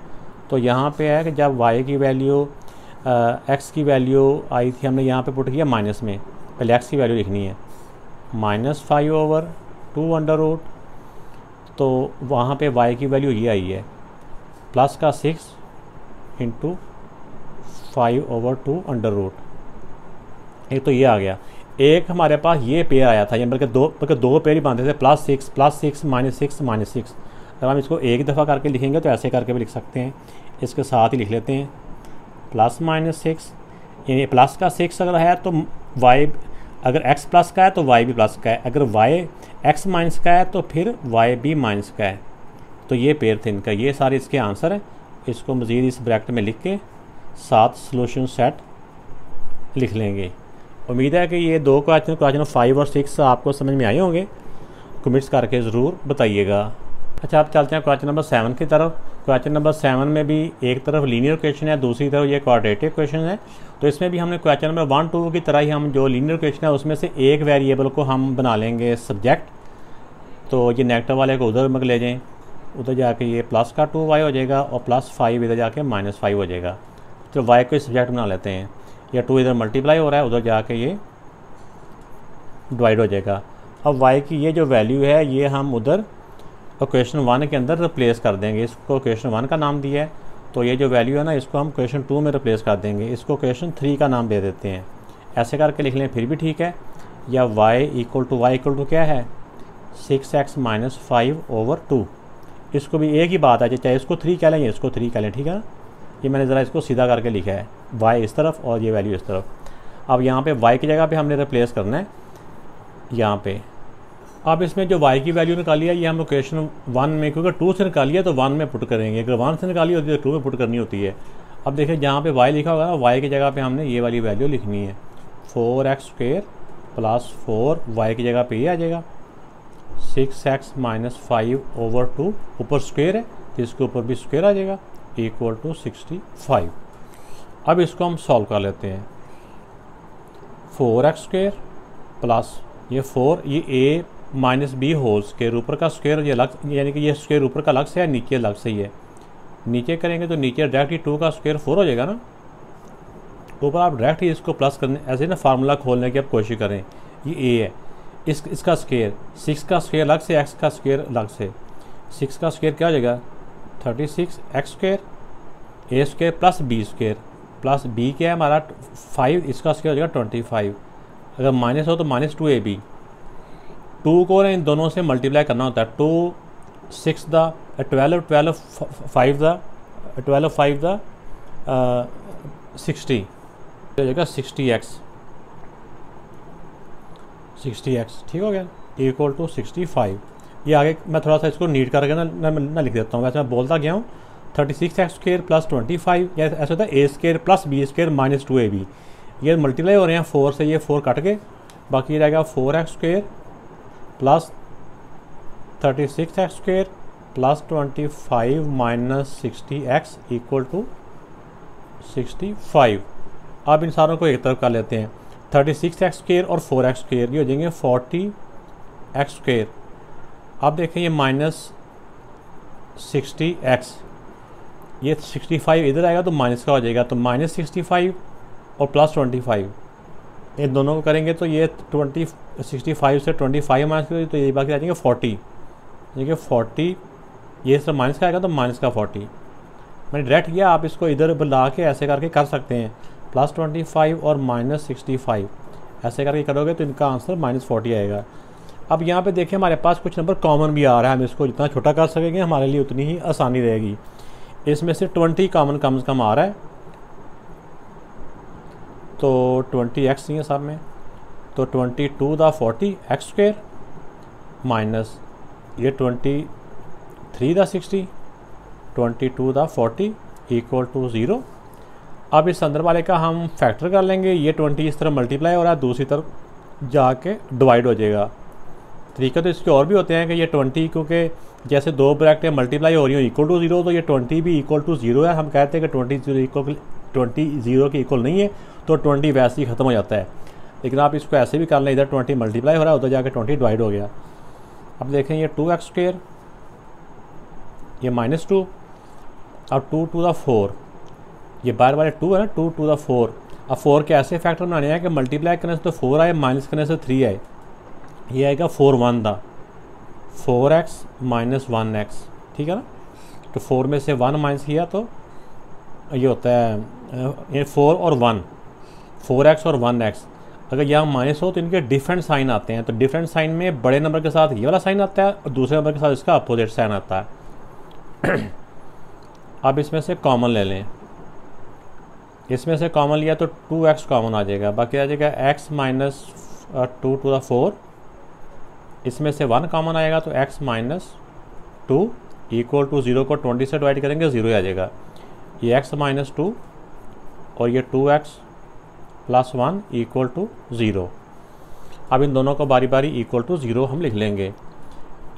तो यहाँ पे है कि जब y की वैल्यू x की वैल्यू आई थी, हमने यहाँ पे पुट किया माइनस में, पहले x की वैल्यू लिखनी है -5/2 अंडर रूट, तो वहाँ पे y की वैल्यू ये आई है प्लस का 6 × 5/2 अंडर रूट। एक तो ये आ गया, एक हमारे पास ये पेयर आया था, बल्कि दो पेयर ही बनते थे, +6 +6 -6 -6। अगर हम इसको एक दफ़ा करके लिखेंगे तो ऐसे करके भी लिख सकते हैं, इसके साथ ही लिख लेते हैं +-6, यानी प्लस का 6 अगर है तो y, अगर x प्लस का है तो y भी प्लस का है, अगर y x माइनस का है तो फिर y भी माइनस का है। तो ये पेयर थे इनका, ये सारे इसके आंसर हैं। इसको मज़ीद इस ब्रैकेट में लिख के साथ सॉल्यूशन सेट लिख लेंगे। उम्मीद है कि ये दो क्वेश्चन 5 और 6 आपको समझ में आए होंगे। कमेंट्स करके ज़रूर बताइएगा। अच्छा, अब चलते हैं क्वेश्चन नंबर 7 की तरफ। क्वेश्चन नंबर 7 में भी एक तरफ लीनियर क्वेश्चन है, दूसरी तरफ ये क्वाड्रेटिक क्वेश्चन है। तो इसमें भी हमने क्वेश्चन नंबर 1 2 की तरह ही हम जो लीनियर क्वेश्चन है उसमें से एक वेरिएबल को हम बना लेंगे सब्जेक्ट। तो ये नेगेटिव वाले को उधर मग ले जाएँ, उधर जाके ये प्लस का 2y हो जाएगा और +5 इधर जाके -5 हो जाएगा। तो y को सब्जेक्ट बना लेते हैं, या 2 इधर मल्टीप्लाई हो रहा है, उधर जाके ये डिवाइड हो जाएगा। अब y की ये जो वैल्यू है ये हम उधर क्वेश्चन 1 के अंदर रिप्लेस कर देंगे। इसको क्वेश्चन 1 का नाम दिया है, तो ये जो वैल्यू है ना इसको हम क्वेश्चन 2 में रिप्लेस कर देंगे, इसको क्वेश्चन 3 का नाम दे देते हैं। ऐसे करके लिख लें फिर भी ठीक है। या y = क्या है 6x - 5/2। इसको भी एक ही बात है, चाहे इसको 3 कह लें या इसको 3 कह लें, ठीक है ना। ये मैंने ज़रा इसको सीधा करके लिखा है, y इस तरफ और ये वैल्यू इस तरफ। अब यहाँ पे y की जगह पे हमने रिप्लेस करना है यहाँ पे। अब इसमें जो y की वैल्यू निकाली है ये हम क्वेश्चन 1 में, क्योंकि 2 से निकाली है तो 1 में पुट करेंगे, अगर 1 से निकाली होती है तो 2 में पुट करनी होती है। अब देखिए जहाँ पे y लिखा होगा ना, y की जगह पे हमने ये वाली वैल्यू लिखनी है 4x² + 4, y की जगह पे ये आ जाएगा 6x - 5/2, ऊपर स्क्वेयर है तो इसके ऊपर भी स्क्वेयर आ जाएगा = 65। अब इसको हम सॉल्व कर लेते हैं। 4x² प्लस ये 4, ये a - b होल स्क्वेयर, ऊपर का स्क्वेयर ये अलग, यानी कि ये स्क्वेयर ऊपर का अलग से है, नीचे अलग से ही है। नीचे करेंगे तो नीचे डायरेक्ट ही 2 का स्क्वेयर 4 हो जाएगा ना, ऊपर आप डायरेक्ट ही इसको प्लस करने, ऐसे ना फार्मूला खोलने की आप कोशिश करें। ये a है, इसका स्क्वेयर 6 का स्क्वेयर अलग से, x का स्क्वेयर अलग से। 6 का स्क्वेयर क्या हो जाएगा 36x² a² + b² plus b क्या है हमारा 5, इसका स्क्वेयर हो जाएगा 25। अगर माइनस हो तो -2ab, 2 को इन दोनों से मल्टीप्लाई करना होता है। 2 6 दा 12 12 5 दा 12 5 दा 60 हो जाएगा 60x, ठीक हो गया = 65। ये आगे मैं थोड़ा सा इसको नीट करके ना लिख देता हूँ, वैसे मैं बोलता गया हूँ। 36x² + 25, या ऐसा होता है a² + b² - 2ab। ये मल्टीप्लाई हो रहे हैं 4 से, ये 4 कट के बाकी रहेगा 4x² + 36x² + 25 - 60x = 65। अब इन सारों को एक तरफ कर लेते हैं। 36x² और 4x², ये हो जाएंगे 40x²। अब देखें ये -60x, ये 65 इधर आएगा तो माइनस का हो जाएगा, तो -65 और +25 इन दोनों को करेंगे तो ये 65 से 25 माइनस करेंगे तो ये बाकी आ जाएंगे 40। देखिए 40 ये सब माइनस का आएगा तो -40। मैंने डायरेक्ट किया, आप इसको इधर बुला के ऐसे करके कर सकते हैं, +25 और -65 ऐसे करके करोगे तो इनका आंसर -40 आएगा। अब यहाँ पे देखिए हमारे पास कुछ नंबर कॉमन भी आ रहा है, हम इसको जितना छोटा कर सकेंगे हमारे लिए उतनी ही आसानी रहेगी। इसमें से 20 कॉमन कम से कम आ रहा है, तो 20x नहीं है सब में, तो 22 दा 40 x² माइनस ये 23 दा 60 22 दा 40 = 0। अब इस अंदर वाले का हम फैक्टर कर लेंगे, ये 20 इस तरफ मल्टीप्लाई हो रहा है, दूसरी तरफ जाके डिवाइड हो जाएगा। तरीका तो इसके और भी होते हैं कि ये 20, क्योंकि जैसे दो ब्रैकेटें मल्टीप्लाई हो रही हो = 0, तो ये 20 भी = 0 है। हम कहते हैं कि 20 = 20 0 के इक्वल नहीं है तो 20 वैसे ही ख़त्म हो जाता है। लेकिन आप इसको ऐसे भी कर लें, इधर 20 मल्टीप्लाई हो रहा है, उधर जाके 20 डिवाइड हो गया। अब देखें ये 2x², ये -2, अब 2 to the 4, ये बार बार 2 है ना, 2 to the 4। अब 4 के ऐसे फैक्टर बनाने हैं कि मल्टीप्लाई करने से तो 4 आए, माइनस करने से 3 आए। ये आएगा 4 1 था, 4x - 1x, ठीक है ना। तो 4 में से 1 माइनस किया तो ये होता है ये 4 और 1, 4x और 1x। अगर यहाँ माइनस हो तो इनके डिफरेंट साइन आते हैं। तो डिफरेंट साइन में बड़े नंबर के साथ ये वाला साइन आता है और दूसरे नंबर के साथ इसका अपोजिट साइन आता है। अब इसमें से कॉमन ले लें, इसमें से कॉमन लिया तो 2x कॉमन आ जाएगा, बाकी आ जाएगा x - 2 to the 4। इसमें से 1 कॉमन आएगा तो x - 2 इक्वल टू 0 को 20 से डिवाइड करेंगे 0 आ जाएगा। ये x - 2 और ये 2x + 1 इक्वल टू 0। अब इन दोनों को बारी बारी इक्वल टू 0 हम लिख लेंगे।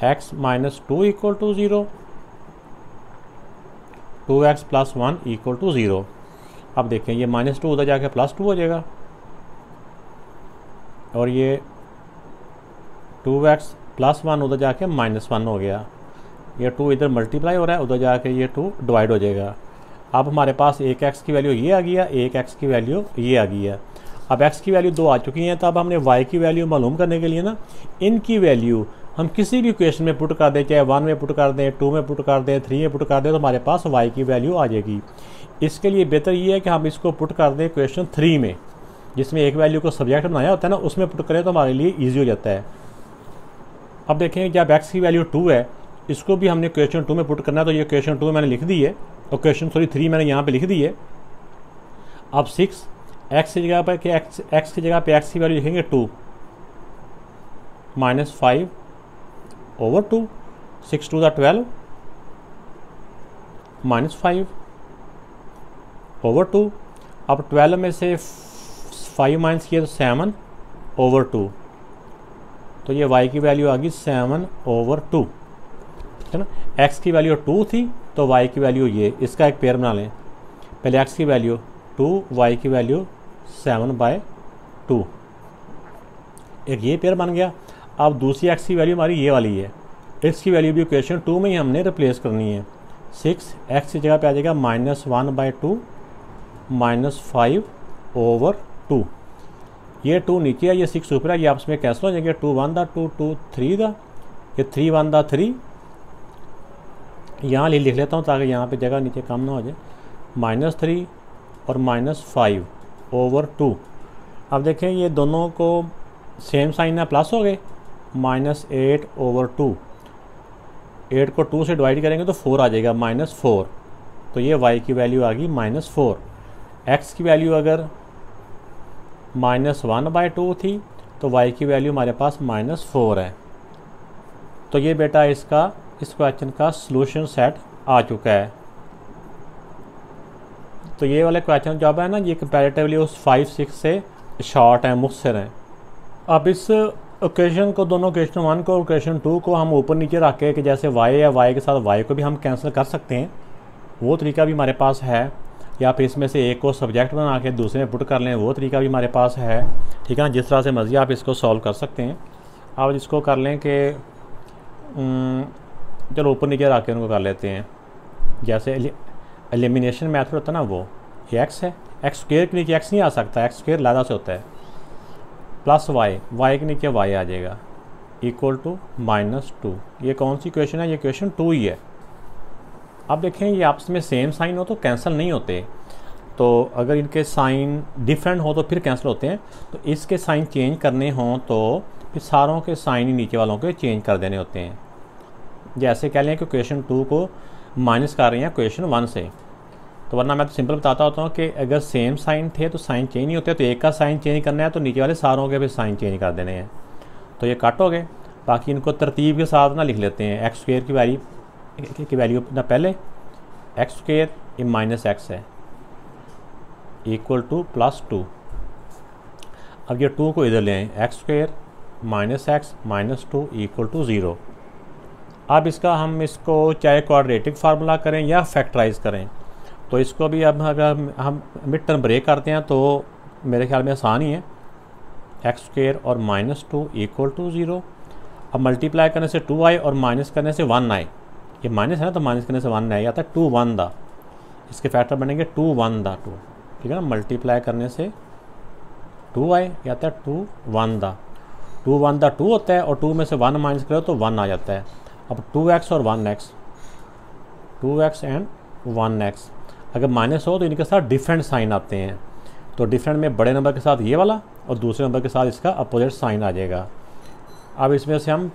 x - 2 equal to 0, 2x + 1 equal to 0। अब देखें ये -2 उधर जाके +2 हो जाएगा और ये 2x + 1 उधर जाके -1 हो गया। ये 2 इधर मल्टीप्लाई हो रहा है, उधर जाके ये 2 डिवाइड हो जाएगा। अब हमारे पास एक x की वैल्यू ये आ गया, एक x की वैल्यू ये आ गई है। अब x की वैल्यू 2 आ चुकी हैं, तब हमने y की वैल्यू मालूम करने के लिए ना इनकी वैल्यू हम किसी भी इक्वेशन में पुट कर दें, चाहे 1 में पुट कर दें, 2 में पुट कर दें, 3 में पुट कर दें, तो हमारे पास y की वैल्यू आ जाएगी। इसके लिए बेहतर ये है कि हम इसको पुट कर दें इक्वेशन 3 में, जिसमें एक वैल्यू को सब्जेक्ट बनाया होता है ना, उसमें पुट करें तो हमारे लिए ईजी हो जाता है। अब देखें जब x की वैल्यू 2 है, इसको भी हमने क्वेश्चन 2 में पुट करना है, तो ये क्वेश्चन 2 में मैंने लिख दी है और क्वेश्चन 3 मैंने यहाँ पे लिख दी है। अब 6 x की जगह पर x की जगह पे x की वैल्यू लिखेंगे 2 -5 over 2, 6 to the 12 -5 over 2। अब 12 में से 5 माइनस किए तो 7 over 2, तो ये y की वैल्यू आ गई 7 over 2, है ना। x की वैल्यू 2 थी तो y की वैल्यू ये, इसका एक पेयर बना लें। पहले x की वैल्यू 2, y की वैल्यू 7/2, एक ये पेयर बन गया। अब दूसरी x की वैल्यू हमारी ये वाली है, इसकी वैल्यू भी इक्वेशन 2 में ही हमने रिप्लेस करनी है। 6 x की जगह पे आ जाएगा -1/2 -5 over 2। ये 2 नीचे है, ये 6 ऊपर है, ये आपस में कैंसिल हो जाएंगे। 2 1 दा 2, 2 3 दा, ये 3 1 दा 3। यहाँ लिख लेता हूँ ताकि यहाँ पे जगह नीचे कम ना हो जाए। -3 और -5 over 2। अब देखें ये दोनों को सेम साइन है, प्लस हो गए। -8 over 2, 8 को 2 से डिवाइड करेंगे तो 4 आ जाएगा, -4। तो ये y की वैल्यू आ गई -4। x की वैल्यू अगर -1/2 थी तो y की वैल्यू हमारे पास -4 है। तो ये बेटा इसका इस क्वेश्चन का सॉल्यूशन सेट आ चुका है। तो ये वाले क्वेश्चन जो है ना, ये कंपैरेटिवली उस 5 6 से शॉर्ट हैं, मुख्तसर हैं। अब इस इक्वेशन को, दोनों इक्वेशन 1 को और इक्वेशन 2 को हम ऊपर नीचे रख के, कि जैसे y है, y के साथ y को भी हम कैंसिल कर सकते हैं, वो तरीका भी हमारे पास है। या फिर इसमें से एक को सब्जेक्ट बना के दूसरे में पुट कर लें, वो तरीका भी हमारे पास है। ठीक है ना, जिस तरह से मर्जी आप इसको सॉल्व कर सकते हैं। अब इसको कर लें कि चलो ऊपर नीचे रख के उनको कर लेते हैं। जैसे एलिमिनेशन मेथड होता है ना, वो ये x है, x² के नीचे x नहीं आ सकता, x² लादा से होता है, प्लस y के नीचे y आ जाएगा, इक्वल टू -2। ये कौन सी इक्वेशन है? ये इक्वेशन 2 ही है। अब देखें ये आपस में सेम साइन हो तो कैंसिल नहीं होते, तो अगर इनके साइन डिफरेंट हो तो फिर कैंसिल होते हैं। तो इसके साइन चेंज करने हों तो फिर सारों के साइन ही नीचे वालों के चेंज कर देने होते हैं। जैसे कह लें कि क्वेश्चन 2 को माइनस कर रहे हैं क्वेश्चन 1 से, तो वरना मैं तो सिंपल बताता होता हूँ कि अगर सेम साइन थे तो साइन चेंज नहीं होते, तो एक का साइन चेंज करना है तो नीचे वाले सारों के भी साइन चेंज कर देने हैं। तो ये कट हो गए। बाकी इनको तरतीब के साथ ना लिख लेते हैं। x² की वैल्यू ना पहले x² ये -x है, इक्वल टू +2। अब ये 2 को इधर ले आए, x² -x -2 इक्वल टू 0। अब इसका हम इसको चाहे क्वाड्रेटिक फार्मूला करें या फैक्टराइज करें, तो इसको भी अब अगर हम मिड टर्म ब्रेक करते हैं तो मेरे ख्याल में आसान ही है, एक्स स्क्वेयर और -2 इक्वल टू 0। अब मल्टीप्लाई करने से 2i और माइनस करने से 1i, ये माइनस है ना तो माइनस करने से 1i आता है 2 1 दा, इसके फैक्टर बनेंगे 2 1 दा 2, ठीक है ना। मल्टीप्लाई करने से 2i आता है 2 1 दा, 2 1 दा 2 होता है और 2 में से 1 माइनस करो तो 1 आ जाता है। अब 2x और 1x, 2x एंड 1x अगर माइनस हो तो इनके साथ डिफरेंट साइन आते हैं, तो डिफरेंट में बड़े नंबर के साथ ये वाला और दूसरे नंबर के साथ इसका अपोजिट साइन आ जाएगा। अब इसमें से हम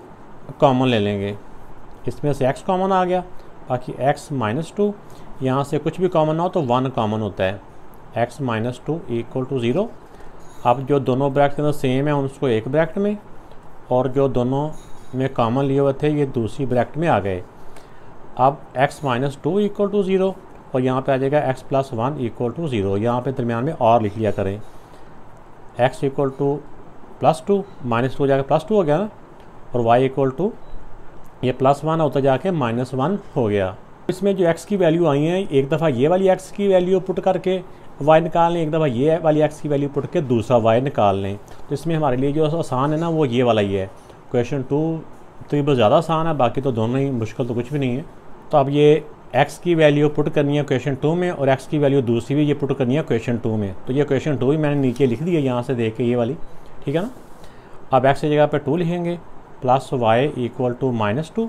कॉमन ले लेंगे, इसमें से x कॉमन आ गया, बाकी x -2, यहाँ से कुछ भी कॉमन ना हो तो 1 कॉमन होता है, x -2 इक्वल टू 0। अब जो दोनों ब्रैकेट के अंदर सेम है उसको एक ब्रैकेट में, और जो दोनों में कॉमन लिए हुए थे ये दूसरी ब्रैकेट में आ गए। अब x -2 इक्वल टू 0 और यहाँ पे आ जाएगा x + 1 इक्वल टू 0, यहाँ पे दरमियान में और लिख लिया करें, x इक्वल टू +2 -2 जाकर +2 हो गया ना, और y इक्वल टू ये +1 होता जाके -1 हो गया। इसमें जो x की वैल्यू आई है, एक दफ़ा ये वाली x की वैल्यू पुट करके y निकाल लें, एक दफ़ा ये वाली x की वैल्यू पुट के दूसरा y निकाल लें। तो इसमें हमारे लिए जो आसान है ना वो ये वाला ही है। क्वेश्चन 2 तो बहुत ज़्यादा आसान है, बाकी तो दोनों ही मुश्किल तो कुछ भी नहीं है। तो अब ये x की वैल्यू पुट करनी है क्वेश्चन 2 में और x की वैल्यू दूसरी भी ये पुट करनी है क्वेश्चन 2 में। तो ये क्वेश्चन 2 ही मैंने नीचे लिख दी है यहाँ से देख के, ये वाली, ठीक है ना। अब x की जगह पे 2 लिखेंगे, प्लस y इक्वल टू -2,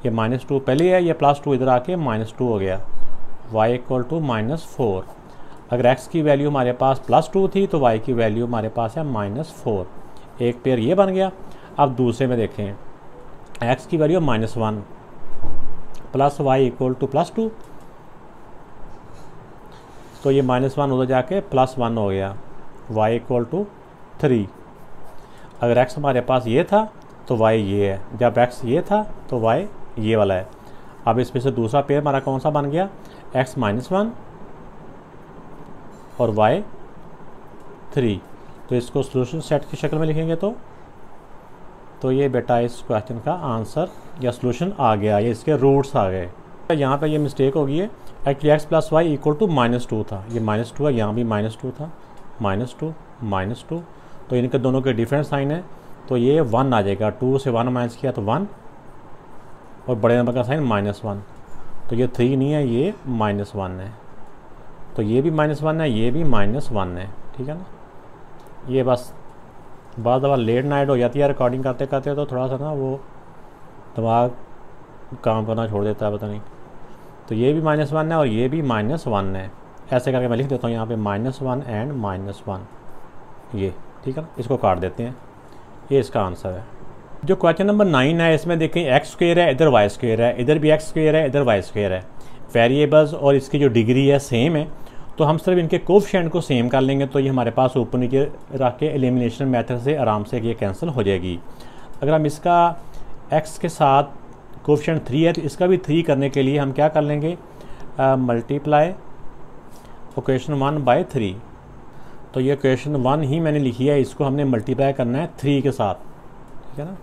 ये -2 पहले है, ये +2 इधर आके -2 हो गया, y इक्वल टू -4। अगर x की वैल्यू हमारे पास +2 थी तो y की वैल्यू हमारे पास है -4, एक पेयर ये बन गया। अब दूसरे में देखें, x की value -1 plus y equal to +2, तो ये -1 उधर जाके +1 हो गया, y इक्वल टू 3। अगर x हमारे पास ये था तो y ये है, जब x ये था तो y ये वाला है। अब इसमें से दूसरा पेयर हमारा कौन सा बन गया, x -1 और y 3। तो इसको सॉल्यूशन सेट की शक्ल में लिखेंगे तो ये बेटा इस क्वेश्चन का आंसर या सॉल्यूशन आ गया, ये इसके रूट्स आ गए। यहाँ पे ये मिस्टेक हो गई है, actually x + y equal to -2 था, ये -2 है, यहाँ भी -2 था, -2 तो इनके दोनों के डिफरेंट साइन है, तो ये 1 आ जाएगा, 2 से 1 माइनस किया तो 1 और बड़े नंबर का साइन -1, तो ये 3 नहीं है, ये -1 है, तो ये भी -1 है, ये भी -1 है, ठीक है ना। ये बस बाद दफ़ा लेट नाइट हो जाती है रिकॉर्डिंग करते करते, तो थोड़ा सा ना वो दिमाग काम करना छोड़ देता है, पता नहीं। तो ये भी -1 है और ये भी -1 है, ऐसे करके मैं लिख देता हूँ यहाँ पे -1 एंड -1, ये ठीक है ना। इसको काट देते हैं, ये इसका आंसर है। जो क्वेश्चन नंबर 9 है इसमें देखें x² है, इधर y² है, इधर भी x² है, इधर y² है। वेरिएबल्स और इसकी जो डिग्री है सेम है, तो हम सिर्फ इनके कोफिशिएंट को सेम कर लेंगे, तो ये हमारे पास ऊपर नीचे रख के एलिमिनेशन मेथड से आराम से ये कैंसिल हो जाएगी। अगर हम इसका x के साथ कोफिशिएंट 3 है तो इसका भी 3 करने के लिए हम क्या कर लेंगे, मल्टीप्लाई इक्वेशन 1 बाय 3। तो ये इक्वेशन 1 ही मैंने लिखी है, इसको हमने मल्टीप्लाई करना है 3 के साथ, ठीक है ना।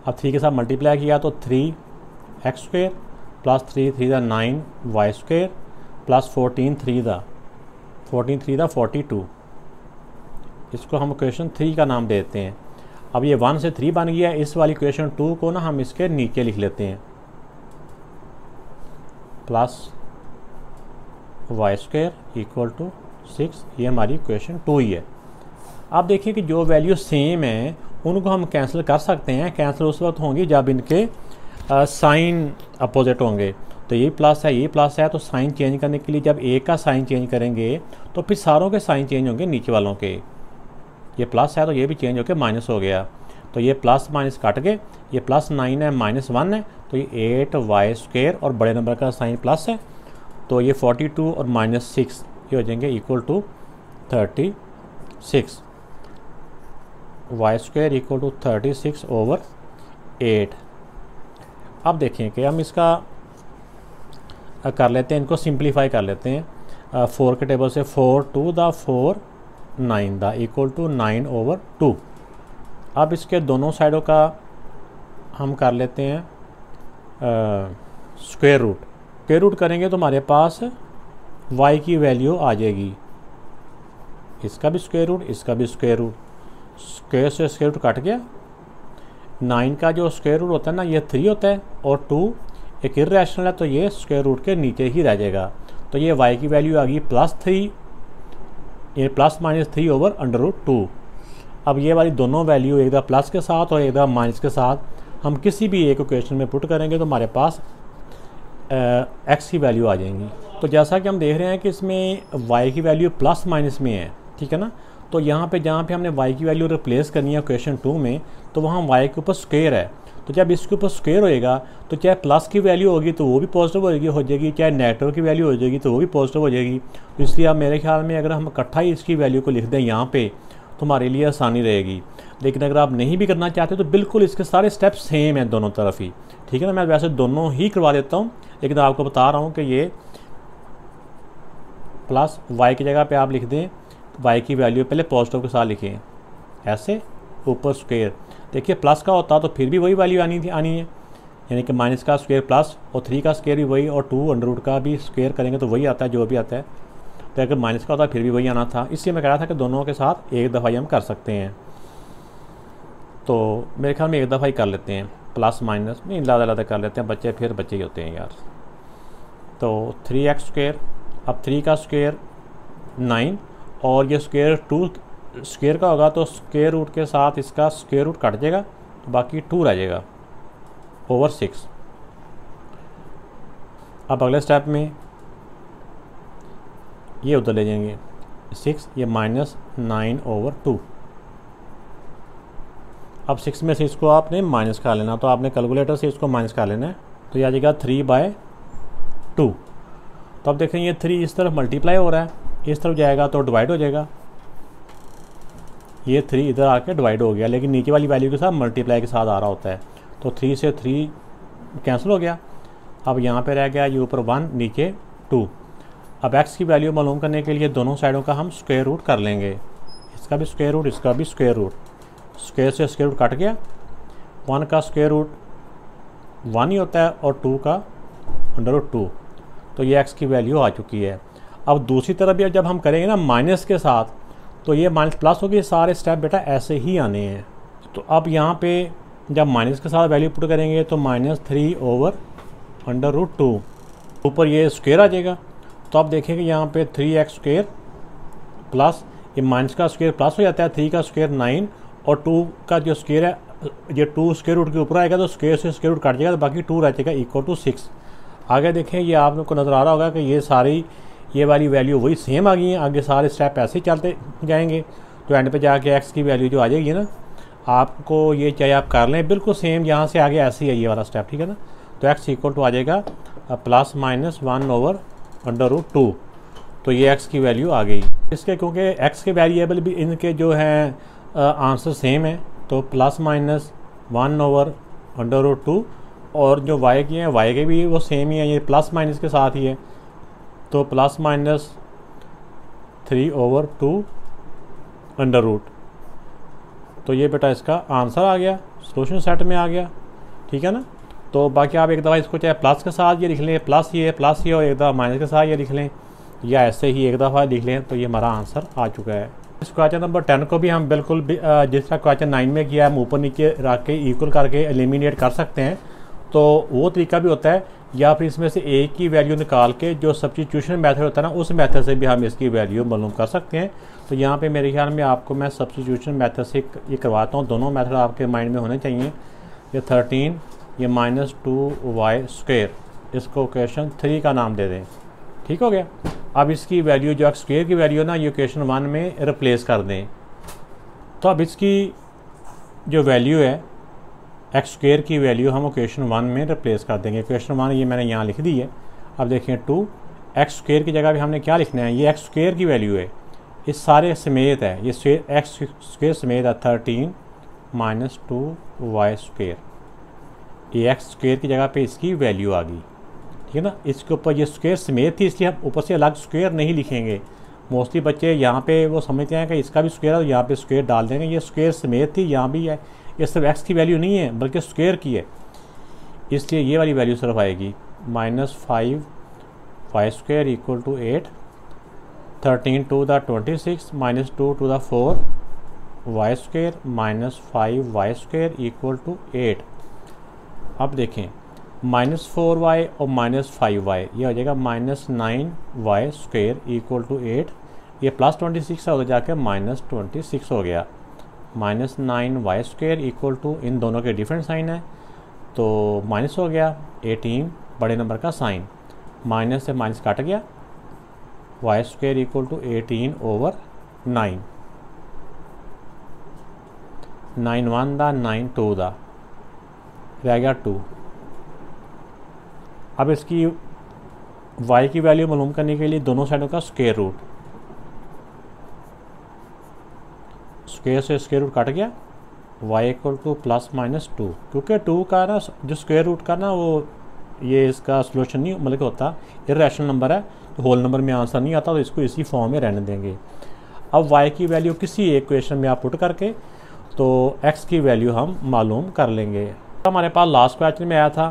अब 3 के साथ मल्टीप्लाई किया तो 3x² प्लस 3 3 दा 9y² प्लस 14 3 दा 42। इसको हम इक्वेशन 3 का नाम देते हैं। अब ये 1 से 3 बन गया, इस वाली इक्वेशन 2 को ना हम इसके नीचे लिख लेते हैं, प्लस y² इक्वल टू 6, ये हमारी इक्वेशन 2 ही है। अब देखिए कि जो वैल्यू सेम है उनको हम कैंसिल कर सकते हैं, कैंसिल उस वक्त होंगी जब इनके साइन अपोजिट होंगे। तो ये प्लस है, ये प्लस है, तो साइन चेंज करने के लिए जब एक का साइन चेंज करेंगे तो फिर सारों के साइन चेंज होंगे नीचे वालों के। ये प्लस है तो ये भी चेंज होकर माइनस हो गया, तो ये प्लस माइनस कट गए, ये +9 है -1 है, तो ये 8y² और बड़े नंबर का साइन प्लस है, तो ये 42 और -6 ये हो जाएंगे equal to 36। y² equal to 36/8। अब देखें कि हम इसका कर लेते हैं, इनको सिंप्लीफाई कर लेते हैं। 4 के टेबल से 4 2 दा 4 9 दा इक्वल टू 9/2। अब इसके दोनों साइडों का हम कर लेते हैं स्क्वायर रूट। स्क्वायर रूट करेंगे तो हमारे पास y की वैल्यू आ जाएगी, इसका भी स्क्वायर रूट, इसका भी स्क्वायर रूट, स्क्वायर से स्क्वायर रूट कट गया। 9 का जो स्क्वायर रूट होता है ना ये 3 होता है, और 2 एक इर्रेशनल है तो ये स्क्वायर रूट के नीचे ही रह जाएगा। तो ये y की वैल्यू आ गई +3, ये ±3 ओवर √2। अब ये वाली दोनों वैल्यू एक दफ़ा प्लस के साथ और एक दफ़ा माइनस के साथ हम किसी भी एक इक्वेशन में पुट करेंगे तो हमारे पास x की वैल्यू आ जाएंगी। तो जैसा कि हम देख रहे हैं कि इसमें y की वैल्यू प्लस माइनस में है, ठीक है ना। तो यहाँ पे जहाँ पे हमने y की वैल्यू रिप्लेस करनी है इक्वेशन 2 में, तो वहाँ y के ऊपर स्क्वायर है, तो जब इसके ऊपर स्क्वायर होएगा तो चाहे प्लस की वैल्यू होगी तो वो भी पॉजिटिव हो जाएगी, चाहे नेगेटिव की वैल्यू हो जाएगी तो वो भी पॉजिटिव हो जाएगी। तो इसलिए अब मेरे ख्याल में अगर हम इकट्ठा ही इसकी वैल्यू को लिख दें यहाँ पे तो हमारे लिए आसानी रहेगी। लेकिन अगर आप नहीं भी करना चाहते तो बिल्कुल इसके सारे स्टेप सेम हैं दोनों तरफ ही, ठीक है ना। मैं वैसे दोनों ही करवा देता हूँ, लेकिन आपको बता रहा हूँ कि ये प्लस y की जगह पे आप लिख दें y की वैल्यू पहले पॉजिटिव के साथ लिखें, ऐसे ऊपर स्क्वायर। देखिए प्लस का होता तो फिर भी वही वैल्यू आनी है, यानी कि माइनस का स्क्वायर प्लस और 3 का स्क्वायर भी वही, और 2 अंडर का भी स्क्वायर करेंगे तो वही आता है जो भी आता है। तो अगर माइनस का होता फिर भी वही आना था, इसलिए मैं कह रहा था कि दोनों के साथ एक दफ़ा ही हम कर सकते हैं। तो मेरे ख्याल में एक दफ़ा ही कर लेते हैं, प्लस माइनस नहीं ज़्यादा कर लेते हैं, बच्चे फिर बच्चे ही होते हैं यार। तो 3x स्क्वायर, अब 3 का स्क्वायर 9 और ये स्क्वायर 2 स्क्वायर का होगा तो स्क्वायर रूट के साथ इसका स्क्वायर रूट कट जाएगा तो बाकी 2 रह जाएगा ओवर 6। अब अगले स्टेप में ये उधर ले जाएंगे 6, ये -9 ओवर 2। अब 6 में से इसको आपने माइनस कर लेना, तो आपने कैलकुलेटर से इसको माइनस कर लेना है, तो ये आ जाएगा 3/2। तो अब देखें ये 3 इस तरफ मल्टीप्लाई हो रहा है, इस तरफ जाएगा तो डिवाइड हो जाएगा, ये 3 इधर आके डिवाइड हो गया, लेकिन नीचे वाली वैल्यू के साथ मल्टीप्लाई के साथ आ रहा होता है। तो 3 से 3 कैंसिल हो गया, अब यहाँ पे रह गया ये ऊपर 1 नीचे 2। अब x की वैल्यू मालूम करने के लिए दोनों साइडों का हम स्क्वायर रूट कर लेंगे, इसका भी स्क्वायर रूट, इसका भी स्क्वायर रूट। स्क्वायर से स्क्वायर रूट कट गया, 1 का स्क्वायर रूट 1 ही होता है और 2 का √2, तो ये x की वैल्यू आ चुकी है। अब दूसरी तरफ भी जब हम करेंगे ना माइनस के साथ, तो ये माइनस प्लस होगी, सारे स्टेप बेटा ऐसे ही आने हैं। तो अब यहाँ पे जब माइनस के साथ वैल्यू पुट करेंगे तो -3 ओवर √2, ऊपर ये स्क्वायर आ जाएगा। तो आप देखेंगे यहाँ पे 3x स्क्वायर प्लस ये माइनस का स्क्वायर प्लस हो जाता है, 3 का स्क्वायर 9 और 2 का जो स्क्वायर है ये 2 स्क्वायर रूट के ऊपर आएगा तो स्क्वायर से स्क्वायर रूट काट जाएगा तो बाकी 2 रह जाएगा इक्वल टू 6। आगे देखें ये आपको नज़र आ रहा होगा कि ये सारी ये वाली वैल्यू वही सेम आ गई हैं, आगे सारे स्टेप ऐसे ही चलते जाएंगे। तो एंड पे जाके x की वैल्यू जो आ जाएगी ना, आपको ये चाहे आप कर लें बिल्कुल सेम, यहाँ से आगे ऐसे ही है ये वाला स्टेप, ठीक है ना। तो x इक्वल टू आ जाएगा +-1 ओवर √2, तो ये x की वैल्यू आ गई इसके, क्योंकि x के वेरिएबल भी इनके जो हैं आंसर सेम है, तो +-1 ओवर √2, और जो y की हैं y के भी वो सेम ही है, ये प्लस माइनस के साथ ही है, तो +-3 ओवर 2 अंडर रूट। तो ये बेटा इसका आंसर आ गया, सोल्यूशन सेट में आ गया, ठीक है ना। तो बाकी आप एक दफ़ा इसको चाहे प्लस के साथ ये लिख लें, प्लस ये और एक दफ़ा माइनस के साथ ये लिख लें, या ऐसे ही एक दफ़ा लिख लें, तो ये हमारा आंसर आ चुका है। इस क्वेश्चन नंबर 10 को भी हम बिल्कुल जिस तरह क्वेश्चन 9 में किया हम ऊपर नीचे रख के इक्वल करके एलिमिनेट कर सकते हैं, तो वो तरीका भी होता है, या फिर इसमें से एक की वैल्यू निकाल के जो सब्स्टिट्यूशन मेथड होता है ना उस मेथड से भी हम इसकी वैल्यू मालूम कर सकते हैं। तो यहाँ पे मेरे ख्याल में आपको मैं सब्स्टिट्यूशन मेथड से ये करवाता हूँ, दोनों मेथड आपके माइंड में होने चाहिए। ये 13 ये -2y², इसको क्वेश्चन 3 का नाम दे दें, ठीक हो गया। अब इसकी वैल्यू जो x² की वैल्यू ना ये क्वेश्चन 1 में रिप्लेस कर दें। तो अब इसकी जो वैल्यू है x² की वैल्यू हम क्वेश्चन 1 में रिप्लेस कर देंगे। क्वेश्चन 1 ये मैंने यहाँ लिख दी है। अब देखें 2 x² की जगह भी हमने क्या लिखना है, ये x² की वैल्यू है, इस सारे समेत है, ये x² समेत है 13 -2y², ये x² की जगह पे इसकी वैल्यू आ गई, ठीक है ना। इसके ऊपर ये स्क्वायर समेत थी इसलिए हम ऊपर से अलग स्क्वायर नहीं लिखेंगे। मोस्टली बच्चे यहाँ पे वो समझते हैं कि इसका भी स्क्वायर है, यहाँ पे स्क्वायर डाल देंगे, ये स्क्वायर समेत थी, यहाँ भी है, ये सिर्फ x की वैल्यू नहीं है बल्कि स्क्वायर की है, इसलिए ये वाली वैल्यू सिर्फ आएगी -5 Y square equal to 8, 13 to the 26 minus 2 to the 4 Y square minus 5 Y square equal to 8। अब देखें -4y और -5y ये हो जाएगा -9y स्क्वेयर इक्वल टू 8, ये +26 हो जाकर -26 हो गया। -9y स्क्वेयर इक्वल टू, इन दोनों के डिफरेंट साइन है तो माइनस हो गया 18 बड़े नंबर का साइन, माइनस से माइनस काट गया, y स्क्वेयर इक्वल टू 18/9, 9 1 दा 9 2 दा रह गया 2। अब इसकी y की वैल्यू मालूम करने के लिए दोनों साइडों का स्क्वायर रूट, स्क्वायर से स्क्वायर रूट कट गया, y इक्वल टू +-2, क्योंकि 2 का ना जो स्क्वायर रूट का ना वो ये इसका सोल्यूशन नहीं मतलब होता, इरेशनल नंबर है तो होल नंबर में आंसर नहीं आता, तो इसको इसी फॉर्म में रहने देंगे। अब y की वैल्यू किसी एक क्वेश्चन में आप पुट करके तो x की वैल्यू हम मालूम कर लेंगे। हमारे पास लास्ट क्वेश्चन में आया था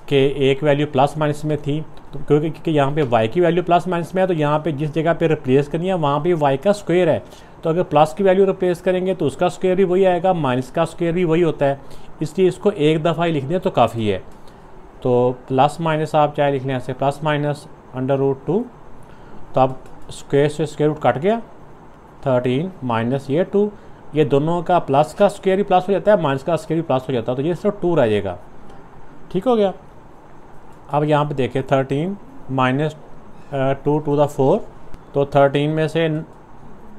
कि एक वैल्यू प्लस माइनस में थी, तो क्योंकि यहाँ पे y की वैल्यू प्लस माइनस में है तो यहाँ पे जिस जगह पे रिप्लेस करनी है वहाँ पे y का स्क्वायर है, तो अगर प्लस की वैल्यू रिप्लेस करेंगे तो उसका स्क्वायर भी वही आएगा, माइनस का स्क्वायर भी वही होता है, इसलिए इसको एक दफ़ा ही लिख दें तो काफ़ी है। तो प्लस माइनस आप चाहे लिख लें ऐसे +-√2, तो अब स्क्वायर से स्क्वायर रूट कट गया, 13 माइनस ये 2, ये दोनों का प्लस का स्क्वायर भी प्लस हो जाता है, माइनस का स्क्वायर भी प्लस हो जाता है, तो ये सिर्फ 2 रह जाएगा। ठीक हो गया। अब यहाँ पे देखें 13 माइनस 2 टू द 4, तो 13 में से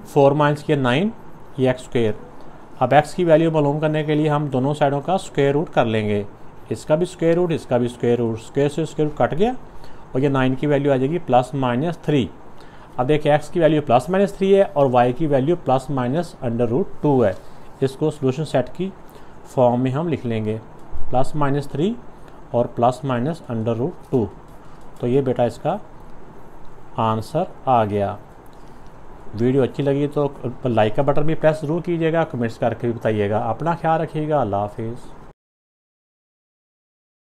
4 माइनस किया 9, ये x स्क्वायर। अब x की वैल्यू मालूम करने के लिए हम दोनों साइडों का स्क्वायर रूट कर लेंगे, इसका भी स्क्वायर रूट इसका भी स्क्वायर रूट, स्क्वायर से स्क्वायर रूट कट गया और ये 9 की वैल्यू आ जाएगी +-3। अब देखिए x की वैल्यू +-3 है और y की वैल्यू +-√2 है, इसको सोल्यूशन सेट की फॉर्म में हम लिख लेंगे +-3 और +-√2, तो ये बेटा इसका आंसर आ गया। वीडियो अच्छी लगी तो लाइक का बटन भी प्रेस ज़रूर कीजिएगा, कमेंट्स करके भी बताइएगा। अपना ख्याल रखिएगा। अल्लाह हाफिज़।